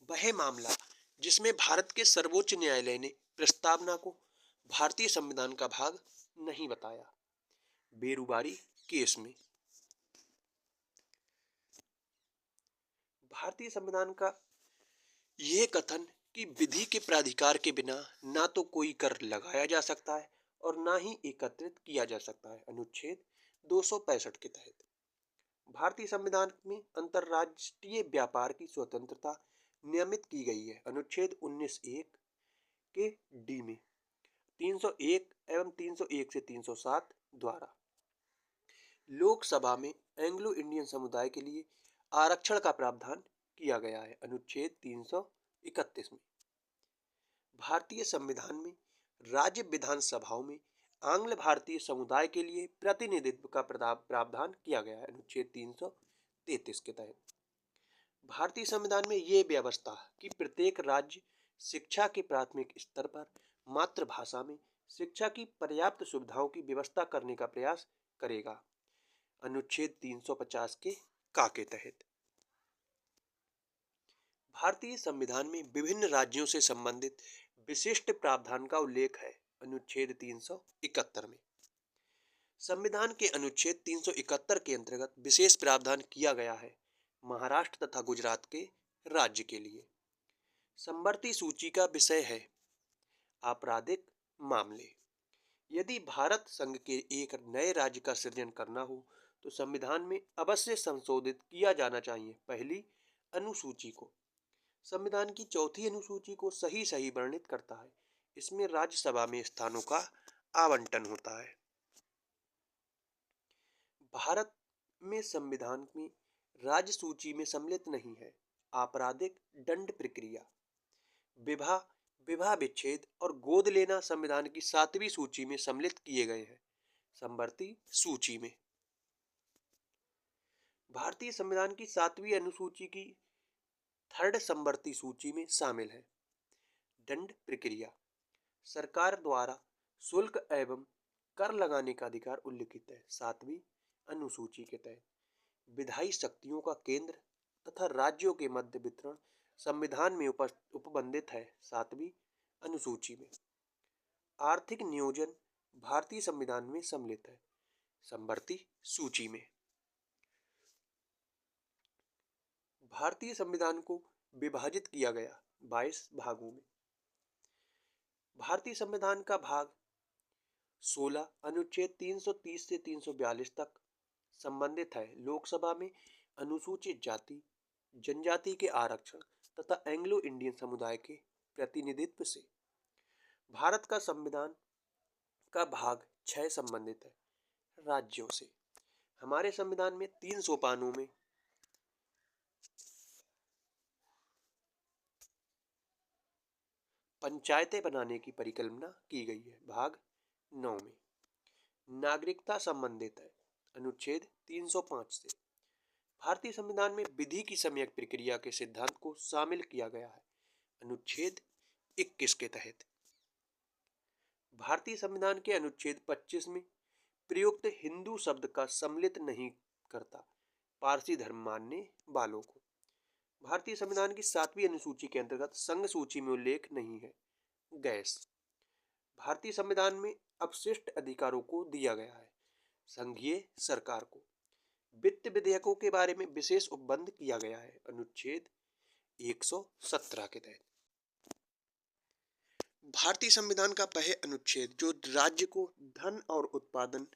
वह मामला जिसमें भारत के सर्वोच्च न्यायालय ने प्रस्तावना को भारतीय संविधान का भाग नहीं बताया, बेरुबारी केस में। भारतीय संविधान का यह कथन कि विधि के प्राधिकार के बिना ना तो कोई कर लगाया जा सकता है और ना ही एकत्रित किया जा सकता है, अनुच्छेद 265 के तहत। भारतीय संविधान में अंतर्राष्ट्रीय व्यापार की स्वतंत्रता नियमित की गई है, अनुच्छेद 19(1) के डी में 301 एवं 301 से 307 द्वारा। लोकसभा में एंग्लो इंडियन समुदाय के लिए आरक्षण का प्रावधान किया गया है, अनुच्छेद 331 में। भारतीय संविधान में राज्य विधानसभाओं में आंग्ल भारतीय समुदाय के लिए प्रतिनिधित्व का प्रावधान किया गया है, अनुच्छेद 333 के तहत। भारतीय संविधान में यह व्यवस्था कि प्रत्येक राज्य शिक्षा के प्राथमिक स्तर पर मातृभाषा में शिक्षा की पर्याप्त सुविधाओं की व्यवस्था करने का प्रयास करेगा, अनुच्छेद 350 के का के तहत। भारतीय संविधान में विभिन्न राज्यों से संबंधित विशिष्ट प्रावधान का उल्लेख है, अनुच्छेद 371 में। संविधान के अनुच्छेद 371 के अंतर्गत विशेष प्रावधान किया गया है महाराष्ट्र तथा गुजरात के राज्य के लिए। समवर्ती सूची का विषय है आपराधिक मामले। यदि भारत संघ के एक नए राज्य का सृजन करना हो तो संविधान में अवश्य संशोधित किया जाना चाहिए पहली अनुसूची को। संविधान की 4थी अनुसूची को सही वर्णित करता है। इसमें राज्यसभा में स्थानों का आवंटन होता है। भारत में संविधान में राज्य सूची में सम्मिलित नहीं है आपराधिक दंड प्रक्रिया, विवाह विच्छेद और गोद लेना संविधान की 7वीं सूची में सम्मिलित किए गए हैं समवर्ती सूची में। भारतीय संविधान की 7वीं अनुसूची की 3rd समवर्ती सूची में शामिल है दंड प्रक्रिया, सरकार द्वारा शुल्क एवं कर लगाने का अधिकार उल्लिखित है 7वीं अनुसूची के तहत। विधायी शक्तियों का केंद्र तथा राज्यों के मध्य वितरण संविधान में उपबंधित है 7वीं अनुसूची में। आर्थिक नियोजन भारतीय संविधान में सम्मिलित है समवर्ती सूची में। भारतीय संविधान को विभाजित किया गया 22 भागों में। भारतीय संविधान का भाग 16 अनुच्छेद 330 से 342 तक संबंधित है लोकसभा में अनुसूचित जाति जनजाति के आरक्षण तथा एंग्लो इंडियन समुदाय के प्रतिनिधित्व से। भारत का संविधान का भाग 6 संबंधित है राज्यों से। हमारे संविधान में 3 सोपानों में पंचायतें बनाने की परिकल्पना की गई है। भाग 9 में नागरिकता संबंधित है अनुच्छेद 305 से। भारतीय संविधान में विधि की सम्यक प्रक्रिया के सिद्धांत को शामिल किया गया है अनुच्छेद 21 के तहत। भारतीय संविधान के अनुच्छेद 25 में प्रयुक्त हिंदू शब्द का सम्मिलित नहीं करता पारसी धर्म मानने वालों को। भारतीय संविधान की 7वीं अनुसूची के अंतर्गत संघ सूची में उल्लेख नहीं है। गैस भारतीय संविधान में अपशिष्ट अधिकारों को दिया गया है संघीय सरकार को। वित्त विधेयकों के बारे में विशेष उपबंध किया गया है अनुच्छेद 117 के तहत। भारतीय संविधान का वह अनुच्छेद जो राज्य को धन और उत्पादन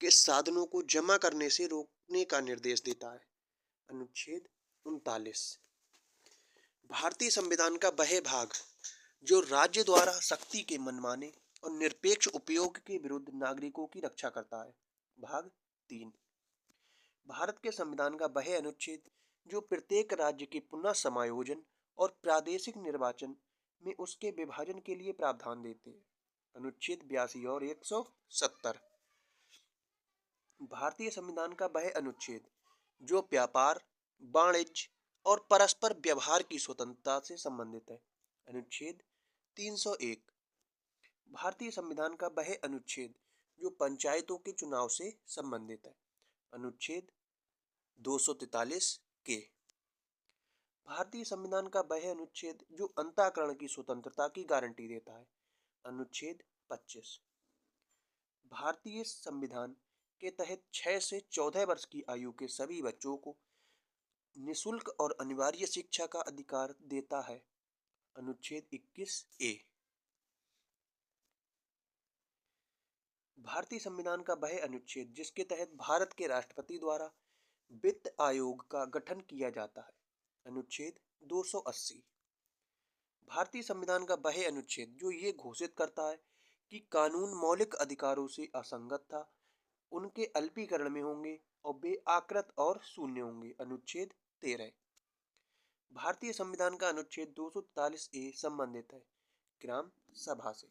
के साधनों को जमा करने से रोकने का निर्देश देता है अनुच्छेद 39। भारतीय संविधान का वह भाग जो राज्य द्वारा शक्ति के मनमाने और निरपेक्ष उपयोग के विरुद्ध नागरिकों की रक्षा करता है। भाग 3। भारत के संविधान का वह अनुच्छेद जो प्रत्येक राज्य के पुनः समायोजन और प्रादेशिक निर्वाचन में उसके विभाजन के लिए प्रावधान देते हैं अनुच्छेद 82 और 170। भारतीय संविधान का वह अनुच्छेद जो व्यापार, वाणिज्य और परस्पर व्यवहार की स्वतंत्रता से संबंधित है अनुच्छेद 301। भारतीय संविधान का वह अनुच्छेद जो पंचायतों के चुनाव से संबंधित है अनुच्छेद 243 के। भारतीय संविधान का वह अनुच्छेद जो अंतःकरण की स्वतंत्रता की गारंटी देता है अनुच्छेद 25। भारतीय संविधान के तहत 6 से 14 वर्ष की आयु के सभी बच्चों को निःशुल्क और अनिवार्य शिक्षा का अधिकार देता है अनुच्छेद 21 ए। भारतीय संविधान का वह अनुच्छेद जिसके तहत भारत के राष्ट्रपति द्वारा वित्त आयोग का गठन किया जाता है अनुच्छेद 280। भारतीय संविधान का वह अनुच्छेद जो ये घोषित करता है कि कानून मौलिक अधिकारों से असंगत था, उनके अल्पीकरण में होंगे और वे आकृत और शून्य होंगे अनुच्छेद 13। भारतीय संविधान का अनुच्छेद 243 ए संबंधित है ग्राम सभा से।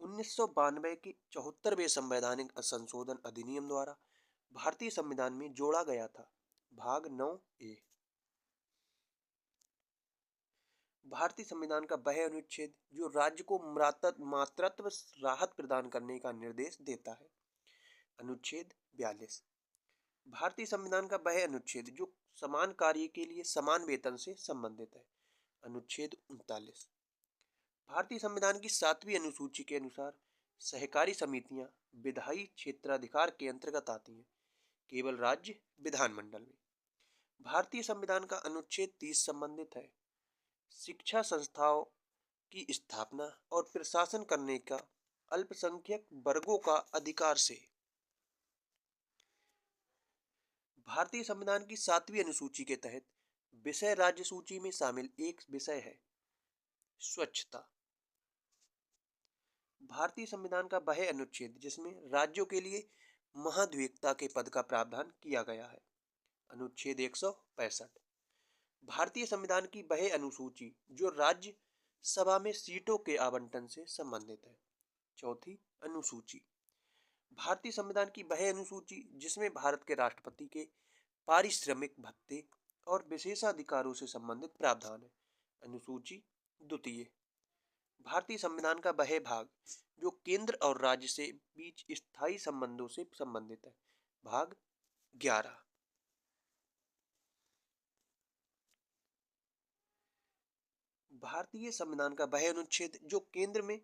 1992 के 74वें संवैधानिक संशोधन अधिनियम द्वारा भारतीय संविधान में जोड़ा गया था। भाग 9 ए। भारतीय संविधान का वह अनुच्छेद जो राज्य को मातृत्व राहत प्रदान करने का निर्देश देता है अनुच्छेद 42। भारतीय संविधान का वह अनुच्छेद जो समान कार्य के लिए समान वेतन से संबंधित है अनुच्छेद 39। भारतीय संविधान की 7वीं अनुसूची के अनुसार सहकारी समितियां विधायी क्षेत्राधिकार के अंतर्गत आती हैं केवल राज्य विधानमंडल में। भारतीय संविधान का अनुच्छेद 30 संबंधित है शिक्षा संस्थाओं की स्थापना और प्रशासन करने का अल्पसंख्यक वर्गों का अधिकार से। भारतीय संविधान की 7वीं अनुसूची के तहत विषय राज्य सूची में शामिल एक विषय है स्वच्छता। भारतीय संविधान का वह अनुच्छेद जिसमें राज्यों के लिए महाधिवक्ता के पद का प्रावधान किया गया है अनुच्छेद 165। भारतीय संविधान की वह अनुसूची जो राज्य सभा में सीटों के आवंटन से संबंधित है 4थी अनुसूची। भारतीय संविधान की वह अनुसूची जिसमें भारत के राष्ट्रपति के पारिश्रमिक भत्ते और विशेषाधिकारों से संबंधित प्रावधान है अनुसूची 2। भारतीय संविधान का वह भाग जो केंद्र और राज्य से बीच स्थायी संबंधों से संबंधित है भाग 11। भारतीय संविधान का वह अनुच्छेद जो केंद्र में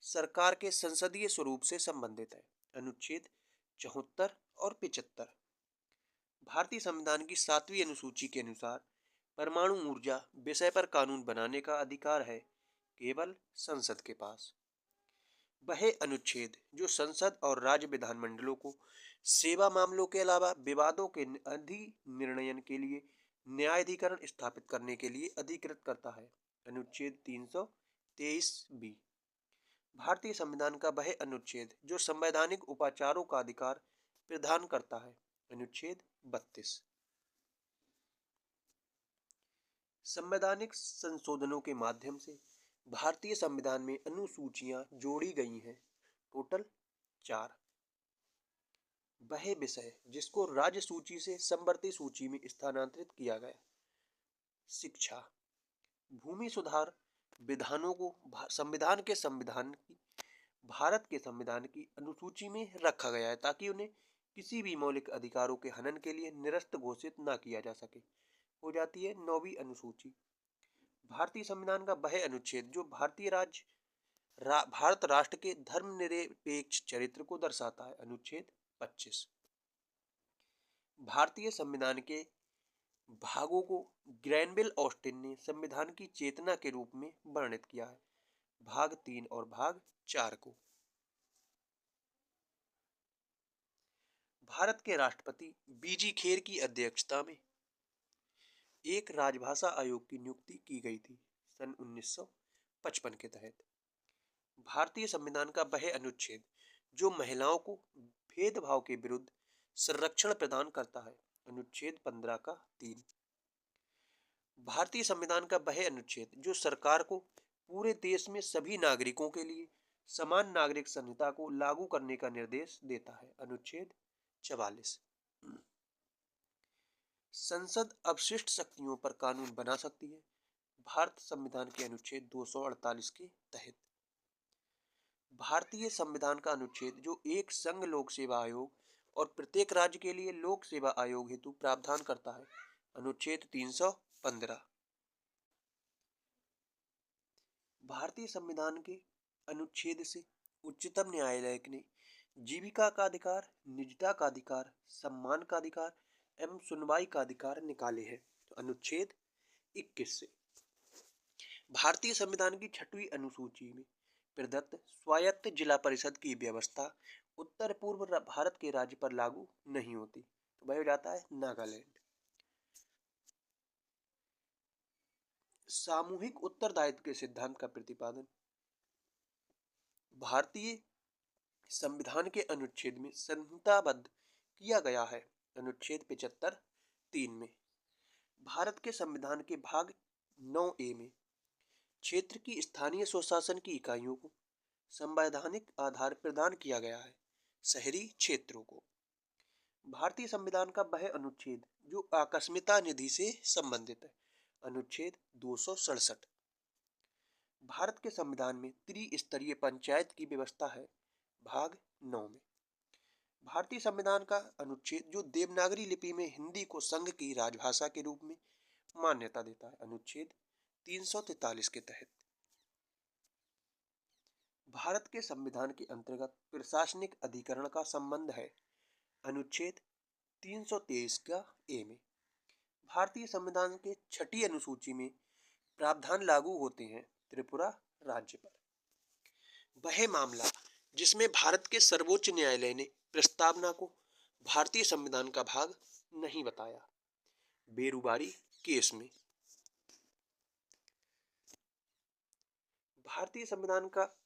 सरकार के संसदीय स्वरूप से संबंधित है अनुच्छेद 74 और 75। भारतीय संविधान की 7वीं अनुसूची के अनुसार परमाणु ऊर्जा विषय पर कानून बनाने का अधिकार है केवल संसद के पास। वह अनुच्छेद जो संसद और राज्य विधानमंडलों को सेवा मामलों के अलावा विवादों के निर्णयन के लिए न्यायाधिकरण स्थापित करने के लिए अधिकृत करता है अनुच्छेद 323 बी। भारतीय संविधान का वह अनुच्छेद जो संवैधानिक उपाचारों का अधिकार प्रदान करता है। अनुच्छेद 32। संवैधानिक संशोधनों के माध्यम से भारतीय संविधान में अनुसूचियां जोड़ी गई हैं, टोटल 4। वह विषय जिसको राज्य सूची से समवर्ती सूची में स्थानांतरित किया गया। शिक्षा, भूमि सुधार विधानों को भारत के संविधान की अनुसूची में रखा गया है ताकि उन्हें किसी भी मौलिक अधिकारों के हनन के लिए निरस्त घोषित न किया जा सके। हो जाती है 9वीं अनुसूची। भारतीय संविधान का वह अनुच्छेद जो भारत राष्ट्र के धर्मनिरपेक्ष चरित्र को दर्शाता है। अनुच्छेद 25। भारतीय संविधान के भागों को ग्रैनविल ऑस्टिन ने संविधान की चेतना के रूप में वर्णित किया है, भाग 3 और भाग 4 को। भारत के राष्ट्रपति बीजी खेर की अध्यक्षता में एक राजभाषा आयोग की नियुक्ति की गई थी सन 1955 के तहत। भारतीय संविधान का वह अनुच्छेद जो महिलाओं को भेदभाव के विरुद्ध संरक्षण प्रदान करता है। अनुच्छेद 15 का 3। भारतीय संविधान का वह अनुच्छेद जो सरकार को पूरे देश में सभी नागरिकों के लिए समान नागरिक संहिता को लागू करने का निर्देश देता है। अनुच्छेद 44। संसद अवशिष्ट शक्तियों पर कानून बना सकती है, भारत संविधान के अनुच्छेद 248 के तहत। भारतीय संविधान का अनुच्छेद जो एक संघ लोक सेवा आयोग और प्रत्येक राज्य के लिए लोक सेवा आयोग हेतु प्रावधान करता है। अनुच्छेद 315। भारतीय संविधान के अनुच्छेद से उच्चतम न्यायालय ने जीविका का अधिकार, निजता का अधिकार, सम्मान का अधिकार एवं सुनवाई का अधिकार निकाले हैं। तो अनुच्छेद 21 से भारतीय संविधान की 6वीं अनुसूची में प्रदत्त स्वायत्त जिला परिषद की व्यवस्था उत्तर पूर्व भारत के राज्य पर लागू नहीं होती। तो वह हो जाता है नागालैंड। सामूहिक उत्तरदायित्व के सिद्धांत का प्रतिपादन भारतीय संविधान के अनुच्छेद में संहिताबद्ध किया गया है। अनुच्छेद 75 3 में भारत के संविधान के भाग 9A में क्षेत्र की स्थानीय स्वशासन की इकाइयों को संवैधानिक आधार प्रदान किया गया है, शहरी क्षेत्रों को। भारतीय संविधान का वह अनुच्छेद जो आकस्मिकता निधि से संबंधित है। अनुच्छेद 267। भारत के संविधान में त्रिस्तरीय पंचायत की व्यवस्था है, भाग 9 में। भारतीय संविधान का अनुच्छेद जो देवनागरी लिपि में हिंदी को संघ की राजभाषा के रूप में मान्यता देता है। अनुच्छेद 343 के तहत। भारत के संविधान के अंतर्गत प्रशासनिक अधिकरण का संबंध है। अनुच्छेद 323 का ए में भारतीय संविधान के 6ठी अनुसूची में प्रावधान लागू होते हैं त्रिपुरा राज्य पर। वह मामला जिसमें भारत के सर्वोच्च न्यायालय ने प्रस्तावना को भारतीय संविधान का भाग नहीं बताया, बेरुबारी केस में। भारतीय संविधान का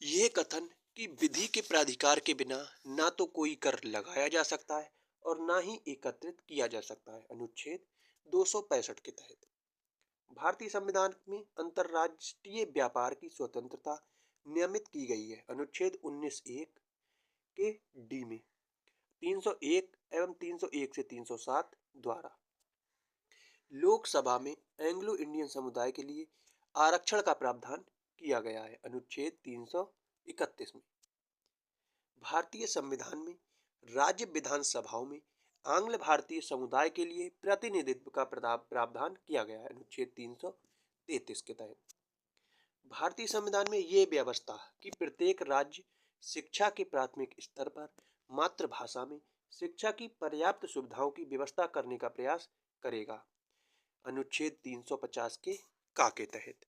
यह कथन कि विधि के प्राधिकार के बिना ना तो कोई कर लगाया जा सकता है और ना ही एकत्रित किया जा सकता है। अनुच्छेद 265 के तहत भारतीय संविधान में अंतर्राष्ट्रीय व्यापार की स्वतंत्रता नियमित की गई है। अनुच्छेद 19(1) के डी में 301 एवं 301 से 307 द्वारा लोकसभा में एंग्लो इंडियन समुदाय के लिए आरक्षण का प्रावधान किया गया है। अनुच्छेद 331 में भारतीय संविधान में राज्य विधानसभाओं में आंग्ल भारतीय समुदाय के लिए प्रतिनिधित्व का प्रावधान किया गया है। अनुच्छेद 333 के तहत भारतीय संविधान में ये व्यवस्था कि प्रत्येक राज्य शिक्षा के प्राथमिक स्तर पर मातृभाषा में शिक्षा की पर्याप्त सुविधाओं की व्यवस्था करने का प्रयास करेगा। अनुच्छेद 350 के का के तहत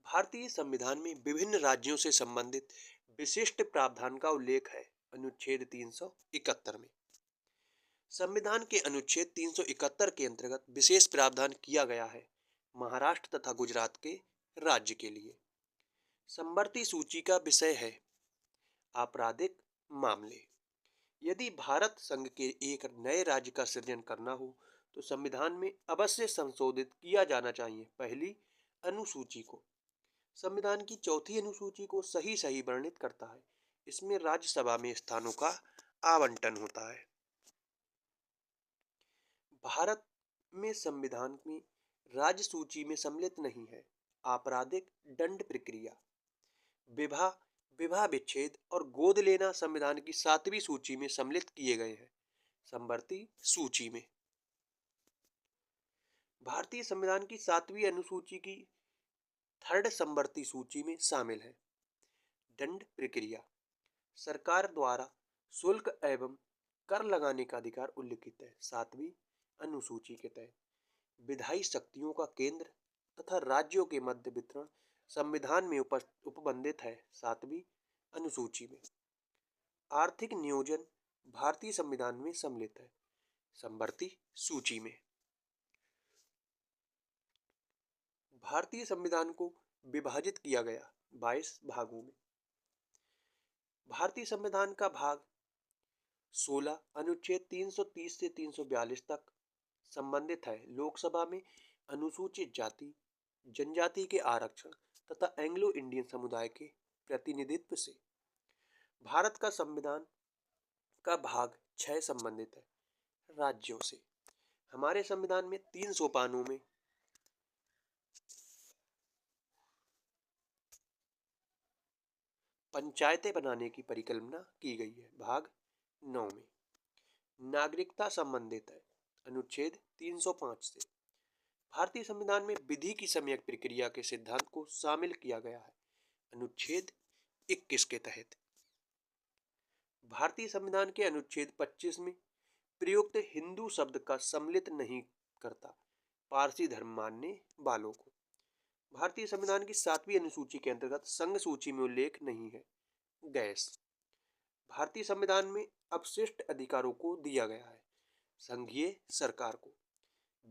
भारतीय संविधान में विभिन्न राज्यों से संबंधित विशिष्ट प्रावधान का उल्लेख है। अनुच्छेद 371 में संविधान के अनुच्छेद 371 के अंतर्गत विशेष प्रावधान किया गया है महाराष्ट्र तथा गुजरात के राज्य के लिए। समवर्ती सूची का विषय है आपराधिक मामले। यदि भारत संघ के एक नए राज्य का सृजन करना हो तो संविधान में अवश्य संशोधित किया जाना चाहिए पहली अनुसूची को। संविधान की चौथी अनुसूची को सही सही वर्णित करता है। इसमें राज्यसभा में स्थानों का आवंटन होता है। भारत में संविधान में राज्य सूची में सम्मिलित नहीं है आपराधिक दंड प्रक्रिया, विवाह विवाह विच्छेद और गोद लेना संविधान की 7वीं सूची में सम्मिलित किए गए हैं। समवर्ती सूची में भारतीय संविधान की 7वीं अनुसूची की थर्ड समवर्ती सूची में शामिल है। दंड प्रक्रिया, सरकार द्वारा शुल्क एवं कर लगाने का अधिकार उल्लिखित है 7वीं अनुसूची के तहत। विधायी शक्तियों का केंद्र तथा राज्यों के मध्य वितरण संविधान में उपबंधित है 7वीं अनुसूची में। आर्थिक नियोजन भारतीय संविधान में सम्मिलित है समवर्ती सूची में। भारतीय संविधान को विभाजित किया गया 22 भागों में। भारतीय संविधान का भाग 16 अनुच्छेद 330 से 342 तक संबंधित है लोकसभा में अनुसूचित जाति जनजाति के आरक्षण तथा एंग्लो इंडियन समुदाय के प्रतिनिधित्व से। भारत का संविधान का भाग 6 संबंधित है राज्यों से। हमारे संविधान में 3 सोपानों में पंचायतें बनाने की परिकल्पना की गई है भाग 9 में। नागरिकता संबंधित है अनुच्छेद 305 से। भारतीय संविधान में विधि की सम्यक प्रक्रिया के सिद्धांत को शामिल किया गया है अनुच्छेद 21 के तहत। भारतीय संविधान के अनुच्छेद 25 में प्रयुक्त हिंदू शब्द का सम्मिलित नहीं करता पारसी धर्म मानने वालों को। भारतीय संविधान की 7वीं अनुसूची के अंतर्गत संघ सूची में उल्लेख नहीं है गैस। भारतीय संविधान में अपशिष्ट अधिकारों को दिया गया है संघीय सरकार को।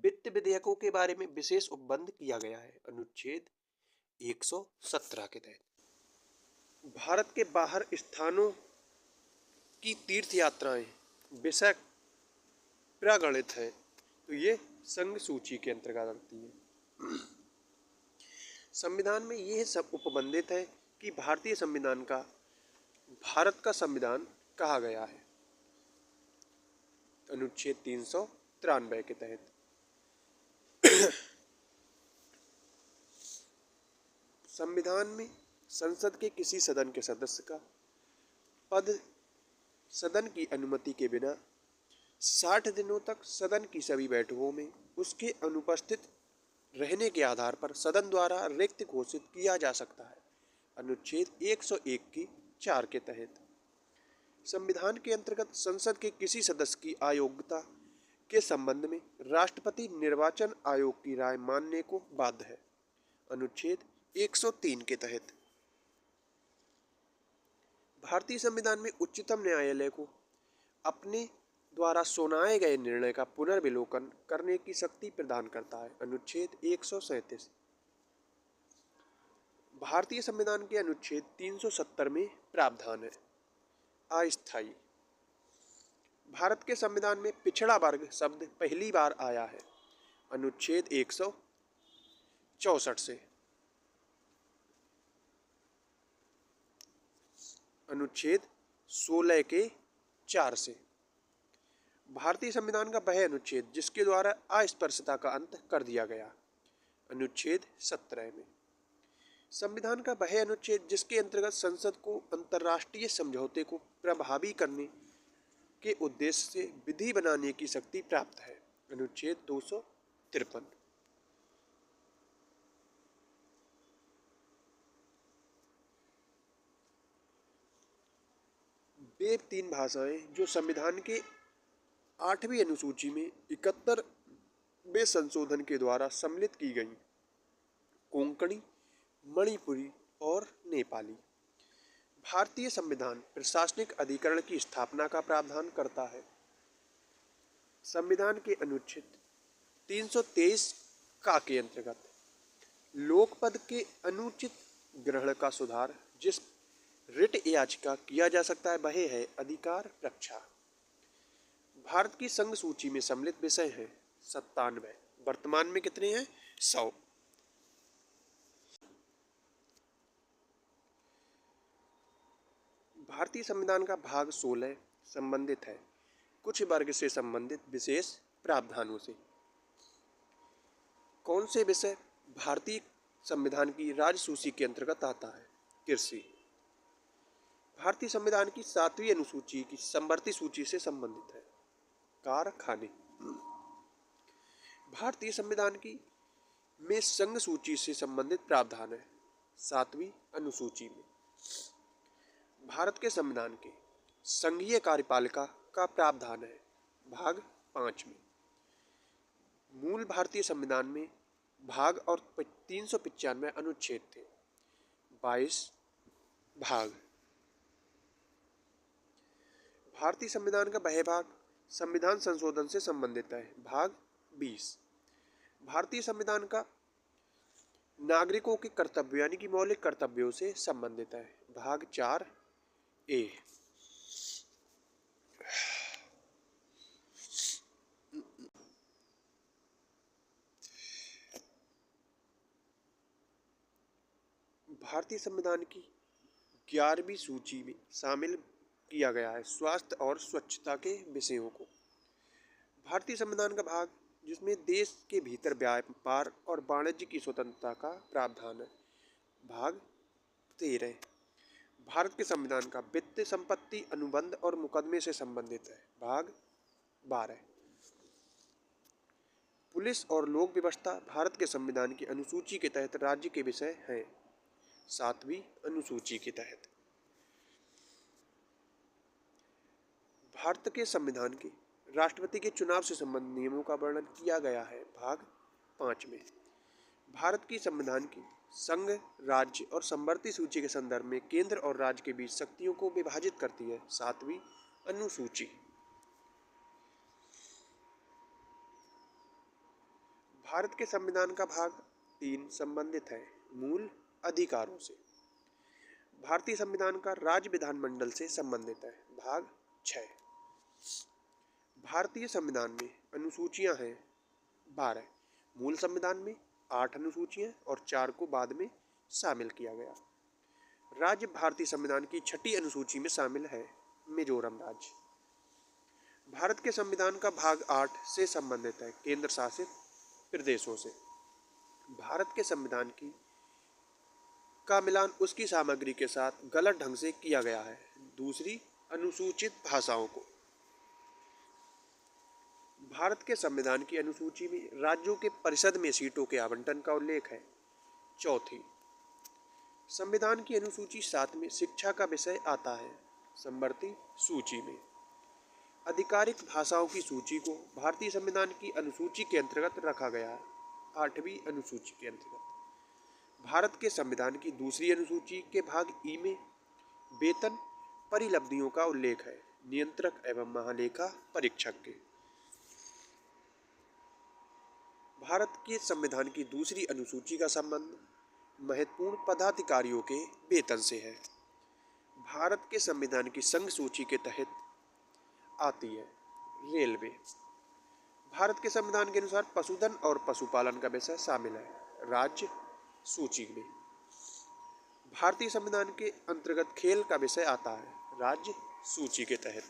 वित्त विधेयकों के बारे में विशेष उपबंध किया गया है अनुच्छेद 117 के तहत। भारत के बाहर स्थानों की तीर्थ यात्राएं विषय प्रगणित है तो ये संघ सूची के अंतर्गत आती है। संविधान में यह सब उपबंधित है कि भारतीय संविधान का भारत का संविधान कहा गया है अनुच्छेद 393 के तहत। संविधान में संसद के किसी सदन के सदस्य का पद सदन की अनुमति के बिना 60 दिनों तक सदन की सभी बैठकों में उसके अनुपस्थित रहने के आधार पर सदन द्वारा रिक्त घोषित किया जा सकता है अनुच्छेद 101 की 4 के तहत। संविधान के अंतर्गत संसद के किसी सदस्य की अयोग्यता के संबंध में राष्ट्रपति निर्वाचन आयोग की राय मानने को बाध्य है अनुच्छेद 103 के तहत। भारतीय संविधान में उच्चतम न्यायालय को अपने द्वारा सुनाए गए निर्णय का पुनर्विलोकन करने की शक्ति प्रदान करता है अनुच्छेद 137। भारतीय संविधान के अनुच्छेद 370 में प्रावधान है अस्थायी। भारत के संविधान में पिछड़ा वर्ग शब्द पहली बार आया है अनुच्छेद 164 से। अनुच्छेद 16 के 4 से। भारतीय संविधान का वह अनुच्छेद जिसके द्वारा अस्पृश्यता का अंत कर दिया गया अनुच्छेद 17 में। संविधान का वह अनुच्छेद जिसके अंतर्गत संसद को अंतर्राष्ट्रीय समझौते को प्रभावी करने के उद्देश्य से विधि बनाने की शक्ति प्राप्त है अनुच्छेद 253। वे 3 भाषाएं जो संविधान के 8वीं अनुसूची में 71वें संशोधन के द्वारा सम्मिलित की गई कोंकणी मणिपुरी और नेपाली। भारतीय संविधान प्रशासनिक अधिकरण की स्थापना का प्रावधान करता है। संविधान के अनुच्छेद 323 का के अंतर्गत लोकपद के अनुचित ग्रहण का सुधार, जिस रिट याचिका किया जा सकता है वह है अधिकार रक्षा। भारत की संघ सूची में सम्मिलित विषय हैं 97, वर्तमान में कितने हैं 100। भारतीय संविधान का भाग 16 संबंधित है कुछ वर्ग से संबंधित विशेष प्रावधानों से। कौन से विषय भारतीय संविधान की राजसूची के अंतर्गत आता है? कृषि। भारतीय संविधान की 7वीं अनुसूची की समवर्ती सूची से संबंधित है। कारखाने। भारतीय संविधान की में संघ सूची से संबंधित प्रावधान है 7वीं अनुसूची में। भारत के संविधान के संघीय कार्यपालिका का प्रावधान है भाग 5 में। मूल भारतीय संविधान में भाग और 395 अनुच्छेद थे। 22 भाग। भारतीय संविधान का वह भाग संविधान संशोधन से संबंधित है भाग 20। भारतीय संविधान का नागरिकों के कर्तव्य यानी कि मौलिक कर्तव्यों से संबंधित है भाग 4 ए। भारतीय संविधान की 11वीं सूची में शामिल किया गया है स्वास्थ्य और स्वच्छता के विषयों को। भारतीय संविधान का भाग जिसमें देश के भीतर व्यापार और वाणिज्य की स्वतंत्रता का प्रावधान है भाग 13। भारत के संविधान का वित्त संपत्ति अनुबंध और मुकदमे से संबंधित है भाग 12। पुलिस और लोक व्यवस्था भारत के संविधान की अनुसूची के तहत राज्य के विषय हैं 7वीं अनुसूची के तहत। भारत के संविधान के राष्ट्रपति के चुनाव से संबंधित नियमों का वर्णन किया गया है भाग 5 में। भारत की संविधान की संघ, राज्य और समवर्ती सूची के संदर्भ में केंद्र और राज्य के बीच शक्तियों को विभाजित करती है 7वीं अनुसूची। भारत के संविधान का भाग 3 संबंधित है मूल अधिकारों से। भारतीय संविधान का राज्य विधानमंडल से संबंधित है भाग 6। भारतीय संविधान में अनुसूचियां हैं 12। मूल संविधान में 8 अनुसूचियां और 4 को बाद में शामिल किया गया। राज्य भारतीय संविधान की 6ठी अनुसूची में शामिल है मिजोरम राज्य। भारत के संविधान का भाग 8 से संबंधित है केंद्र शासित प्रदेशों से। भारत के संविधान की का मिलान उसकी सामग्री के साथ गलत ढंग से किया गया है दूसरी अनुसूचित भाषाओं को। भारत के संविधान की अनुसूची में राज्यों के परिषद में सीटों के आवंटन का उल्लेख है। चौथी, संविधान की अनुसूची 7 में शिक्षा का विषय आता है समवर्ती सूची में। आधिकारिक भाषाओं की सूची को भारतीय संविधान की अनुसूची के अंतर्गत रखा गया है 8वीं अनुसूची के अंतर्गत। भारत के संविधान की दूसरी अनुसूची के भाग ई में वेतन परिलब्धियों का उल्लेख है नियंत्रक एवं महालेखा परीक्षक के। भारत के संविधान की दूसरी अनुसूची का संबंध महत्वपूर्ण पदाधिकारियों के वेतन से है। भारत के संविधान की संघ सूची के तहत आती है रेलवे। भारत के संविधान के अनुसार पशुधन और पशुपालन का विषय शामिल है राज्य सूची में। भारतीय संविधान के अंतर्गत खेल का विषय आता है राज्य सूची के तहत।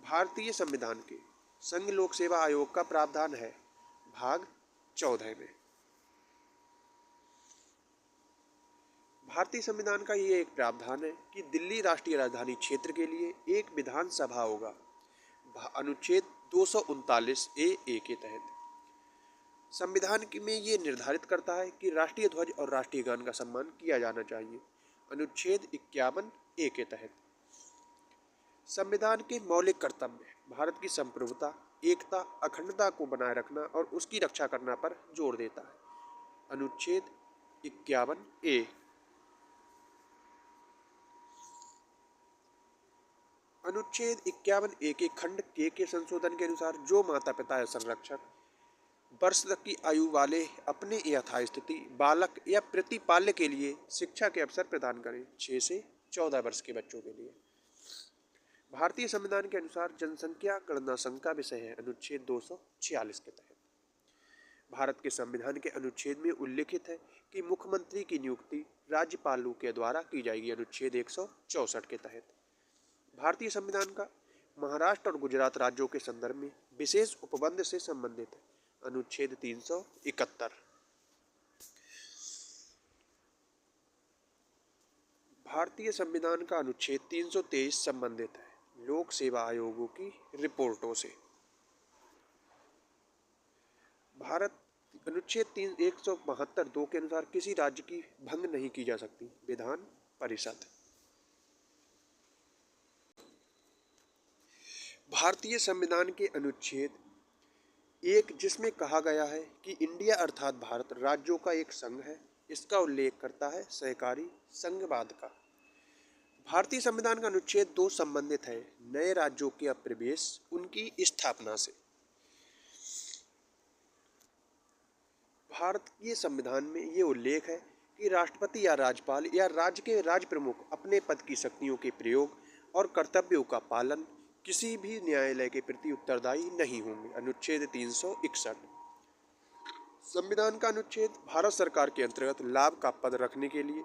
भारतीय संविधान के संघ लोक सेवा आयोग का प्रावधान है भाग 14 में। भारतीय संविधान का ये एक प्रावधान है कि दिल्ली राष्ट्रीय राजधानी क्षेत्र के लिए एक विधानसभा होगा अनुच्छेद 239 ए के तहत। संविधान में ये निर्धारित करता है कि राष्ट्रीय ध्वज और राष्ट्रीय गान का सम्मान किया जाना चाहिए अनुच्छेद 51 ए के तहत। संविधान के मौलिक कर्तव्य भारत की संप्रभुता, एकता, अखंडता को बनाए रखना और उसकी रक्षा करना पर जोर देता है अनुच्छेद 51 ए। अनुच्छेद 51 ए के खंड के संशोधन के अनुसार जो माता पिता या संरक्षक वर्ष तक की आयु वाले अपने यथास्थिति बालक या प्रतिपाल्य के लिए शिक्षा के अवसर प्रदान करें। 6 से 14 वर्ष के बच्चों के लिए। भारतीय संविधान के अनुसार जनसंख्या गणना संघ का विषय है अनुच्छेद 246 के तहत। भारत के संविधान के अनुच्छेद में उल्लिखित है कि मुख्यमंत्री की नियुक्ति राज्यपालों के द्वारा की जाएगी अनुच्छेद 164 के तहत। भारतीय संविधान का महाराष्ट्र और गुजरात राज्यों के संदर्भ में विशेष उपबंध से संबंधित है अनुच्छेद 371। भारतीय संविधान का अनुच्छेद 323 संबंधित है लोक सेवा आयोगों की रिपोर्टों से। भारत अनुच्छेद 172 के अनुसार किसी राज्य की भंग नहीं की जा सकती विधान परिषद। भारतीय संविधान के अनुच्छेद 1 जिसमें कहा गया है कि इंडिया अर्थात भारत राज्यों का एक संघ है, इसका उल्लेख करता है सहकारी संघवाद का। भारतीय संविधान का अनुच्छेद 2 संबंधित है नए राज्यों के प्रवेश उनकी स्थापना से। भारतीय संविधान में ये उल्लेख है कि राष्ट्रपति या राज्यपाल या राज्य के राज्य प्रमुख अपने पद की शक्तियों के प्रयोग और कर्तव्यों का पालन किसी भी न्यायालय के प्रति उत्तरदायी नहीं होंगे अनुच्छेद 361। संविधान का अनुच्छेद भारत सरकार के अंतर्गत लाभ का पद रखने के लिए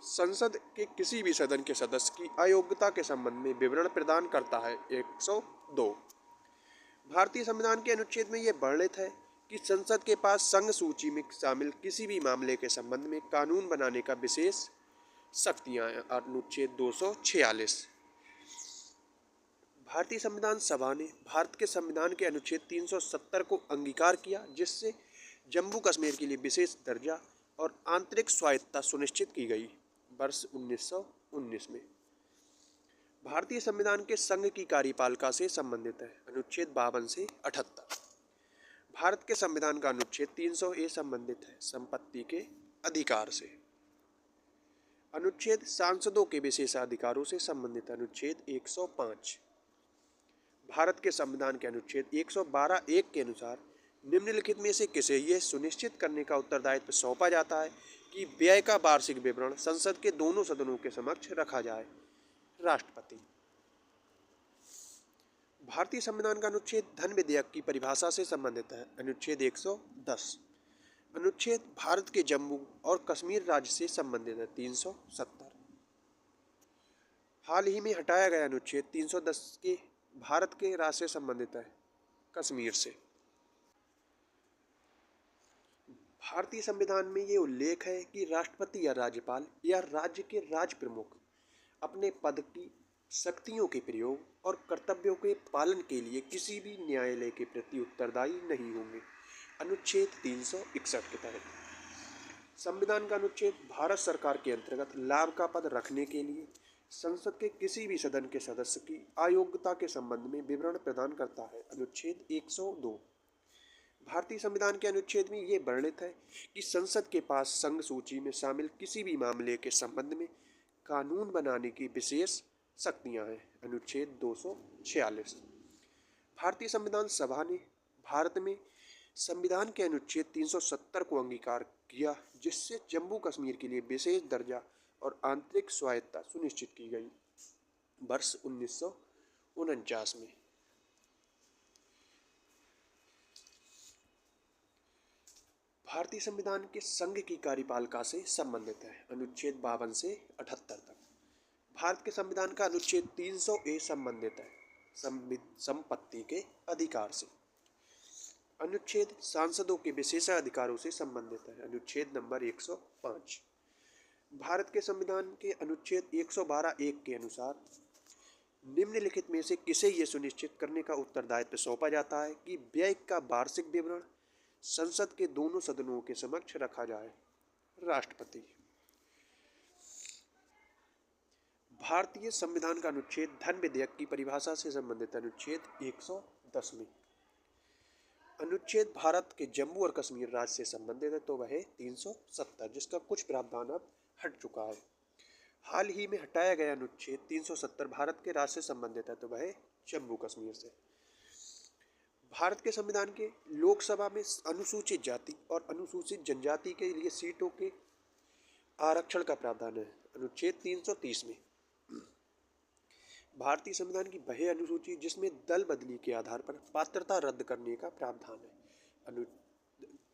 संसद के किसी भी सदन के सदस्य की अयोग्यता के संबंध में विवरण प्रदान करता है 102। भारतीय संविधान के अनुच्छेद में यह वर्णित है कि संसद के पास संघ सूची में शामिल किसी भी मामले के संबंध में कानून बनाने का विशेष शक्तियां हैं अनुच्छेद 246। भारतीय संविधान सभा ने भारत के संविधान के अनुच्छेद 370 को अंगीकार किया जिससे जम्मू कश्मीर के लिए विशेष दर्जा और आंतरिक स्वायत्तता सुनिश्चित की गई वर्ष 1919 में। भारतीय संविधान के संघ की कार्यपालिका से संबंधित है अनुच्छेद 52 से 78। भारत के संविधान का अनुच्छेद 300A संबंधित है संपत्ति के अधिकार से। अनुच्छेद सांसदों के विशेषाधिकारों से संबंधित अनुच्छेद 105। भारत के संविधान के अनुच्छेद 112(1) के अनुसार निम्नलिखित में से किसे यह सुनिश्चित करने का उत्तरदायित्व सौंपा जाता है कि व्यय का वार्षिक विवरण संसद के दोनों सदनों के समक्ष रखा जाए। राष्ट्रपति। भारतीय संविधान का अनुच्छेद धन विधेयक की परिभाषा से संबंधित है अनुच्छेद 110। अनुच्छेद भारत के जम्मू और कश्मीर राज्य से संबंधित है 370। हाल ही में हटाया गया अनुच्छेद 310 के भारत के राज्य से संबंधित है कश्मीर से। भारतीय संविधान में ये उल्लेख है कि राष्ट्रपति या राज्यपाल या राज्य के राज्य प्रमुख अपने पद की शक्तियों के प्रयोग और कर्तव्यों के पालन के लिए किसी भी न्यायालय के प्रति उत्तरदायी नहीं होंगे अनुच्छेद 361 के तहत। संविधान का अनुच्छेद भारत सरकार के अंतर्गत लाभ का पद रखने के लिए संसद के किसी भी सदन के सदस्य की अयोग्यता के संबंध में विवरण प्रदान करता है अनुच्छेद 102। भारतीय संविधान के अनुच्छेद में ये वर्णित है कि संसद के पास संघ सूची में शामिल किसी भी मामले के संबंध में कानून बनाने की विशेष शक्तियां हैं अनुच्छेद 246। भारतीय संविधान सभा ने भारत में संविधान के अनुच्छेद 370 को अंगीकार किया जिससे जम्मू कश्मीर के लिए विशेष दर्जा और आंतरिक स्वायत्तता सुनिश्चित की गई वर्ष 1949 में। भारतीय संविधान के संघ की कार्यपालिका से संबंधित है अनुच्छेद 52 से 78 तक। भारत के संविधान का अनुच्छेद 300A संबंधित है संपत्ति के अधिकार से। अनुच्छेद सांसदों के विशेषाधिकारों से संबंधित है अनुच्छेद नंबर 105। भारत के संविधान के अनुच्छेद 112(1) के अनुसार निम्नलिखित में से किसे ये सुनिश्चित करने का उत्तरदायित्व सौंपा जाता है कि व्यय का वार्षिक विवरण संसद के दोनों सदनों के समक्ष रखा जाए। राष्ट्रपति। भारतीय संविधान का अनुच्छेद धन विधेयक की परिभाषा से संबंधित अनुच्छेद 110 में। अनुच्छेद भारत के जम्मू और कश्मीर राज्य से संबंधित है तो वह 370 जिसका कुछ प्रावधान अब हट चुका है। हाल ही में हटाया गया अनुच्छेद 370 भारत के राज्य से संबंधित है तो वह जम्मू कश्मीर से। भारत के संविधान के लोकसभा में अनुसूचित जाति और अनुसूचित जनजाति के लिए सीटों के आरक्षण का प्रावधान है। अनुच्छेद 330 में भारतीय संविधान की वह अनुसूची जिसमें दल बदली के आधार पर पात्रता रद्द करने का प्रावधान है।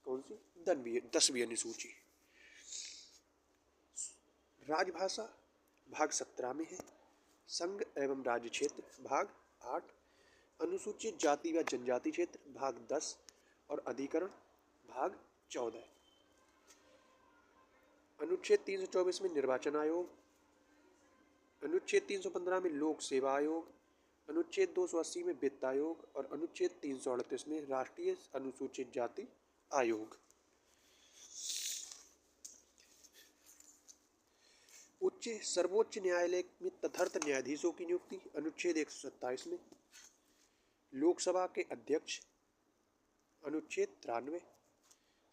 कौन सी? 10वीं अनुसूची। राजभाषा भाग 17 में है। संघ एवं राज्य क्षेत्र भाग 8, अनुसूचित जाति व जनजाति क्षेत्र भाग 10 और अधिकरण भाग 14। अनुच्छेद 324 में निर्वाचन आयोग, अनुच्छेद 315 में लोक सेवा आयोग, अनुच्छेद 280 में वित्त आयोग और अनुच्छेद 338 में राष्ट्रीय अनुसूचित जाति आयोग। सर्वोच्च न्यायालय में तदर्थ न्यायाधीशों की नियुक्ति अनुच्छेद 127 में, लोकसभा के अध्यक्ष अनुच्छेद 93,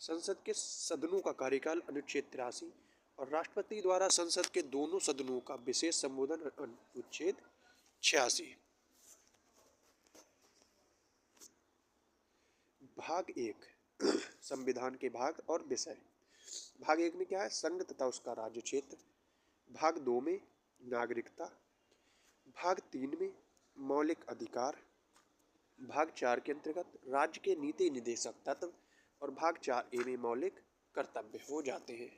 संसद के सदनों का कार्यकाल अनुच्छेद 83 और राष्ट्रपति द्वारा संसद के दोनों सदनों का विशेष संबोधन अनुच्छेद 86। भाग 1 संविधान के भाग और विषय। भाग 1 में क्या है? संघ तथा उसका राज्य क्षेत्र। भाग 2 में नागरिकता। भाग 3 में मौलिक अधिकार। भाग 4 के अंतर्गत राज्य के नीति निर्देशक तत्व और भाग 4A में मौलिक कर्तव्य हो जाते हैं।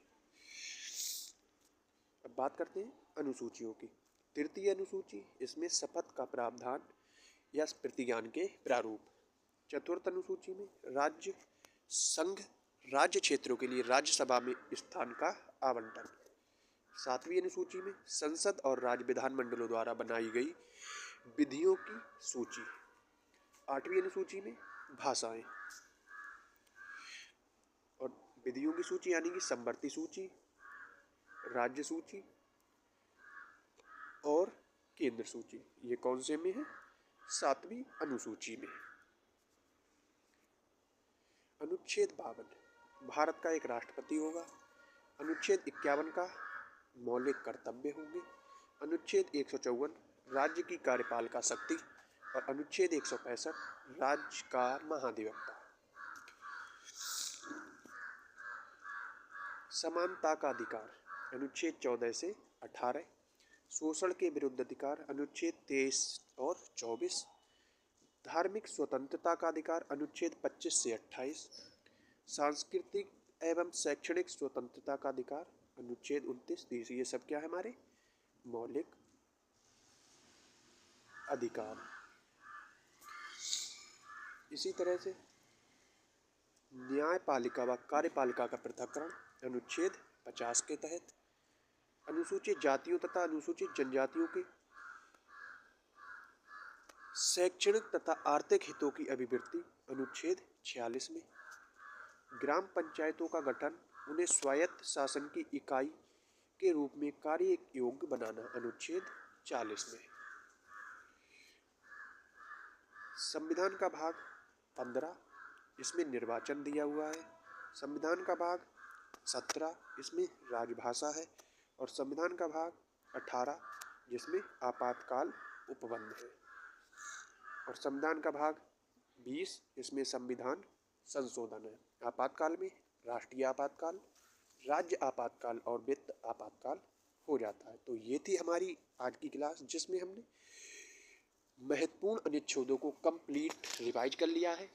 अब बात करते हैं अनुसूचियों की। तृतीय अनुसूची, इसमें शपथ का प्रावधान या प्रतिज्ञान के प्रारूप। चतुर्थ अनुसूची में राज्य संघ राज्य क्षेत्रों के लिए राज्यसभा में स्थान का आवंटन। सातवीं अनुसूची में संसद और राज्य विधानमंडलों द्वारा बनाई गई विधियों की सूची। आठवीं अनुसूची में भाषाएं और विधियों की सूची यानी कि समवर्ती सूची, राज्य सूची और केंद्र सूची। ये कौन से में है? सातवीं अनुसूची में। अनुच्छेद 52 भारत का एक राष्ट्रपति होगा। अनुच्छेद 51 का मौलिक कर्तव्य होंगे। अनुच्छेद 154 राज्य की कार्यपालिका शक्ति और अनुच्छेद 165 राज्य का महाधिवक्ता। समानता का अधिकार अनुच्छेद 14 से 18। शोषण के विरुद्ध अधिकार अनुच्छेद 23 और 24। धार्मिक स्वतंत्रता का अधिकार अनुच्छेद 25 से 28। सांस्कृतिक एवं शैक्षणिक स्वतंत्रता का अधिकार अनुच्छेद 29-30। ये सब क्या है? हमारे मौलिक अधिकार। इसी तरह से न्यायपालिका व कार्यपालिका का पृथक्करण अनुच्छेद 50 के तहत। अनुसूचित जातियों तथा अनुसूचित जनजातियों के शैक्षणिक तथा आर्थिक हितों की अभिवृद्धि अनुच्छेद 46 में। ग्राम पंचायतों का गठन, उन्हें स्वायत्त शासन की इकाई के रूप में कार्य योग्य बनाना अनुच्छेद 40 में। संविधान का भाग 15, इसमें निर्वाचन दिया हुआ है। संविधान का भाग 17, इसमें राजभाषा है और संविधान का भाग 18 जिसमें आपातकाल उपबंध है और संविधान का भाग 20 इसमें संविधान संशोधन है। आपातकाल में राष्ट्रीय आपातकाल, राज्य आपातकाल और वित्त आपातकाल हो जाता है। तो ये थी हमारी आज की क्लास जिसमें हमने महत्वपूर्ण अनुच्छेदों को कंप्लीट रिवाइज कर लिया है।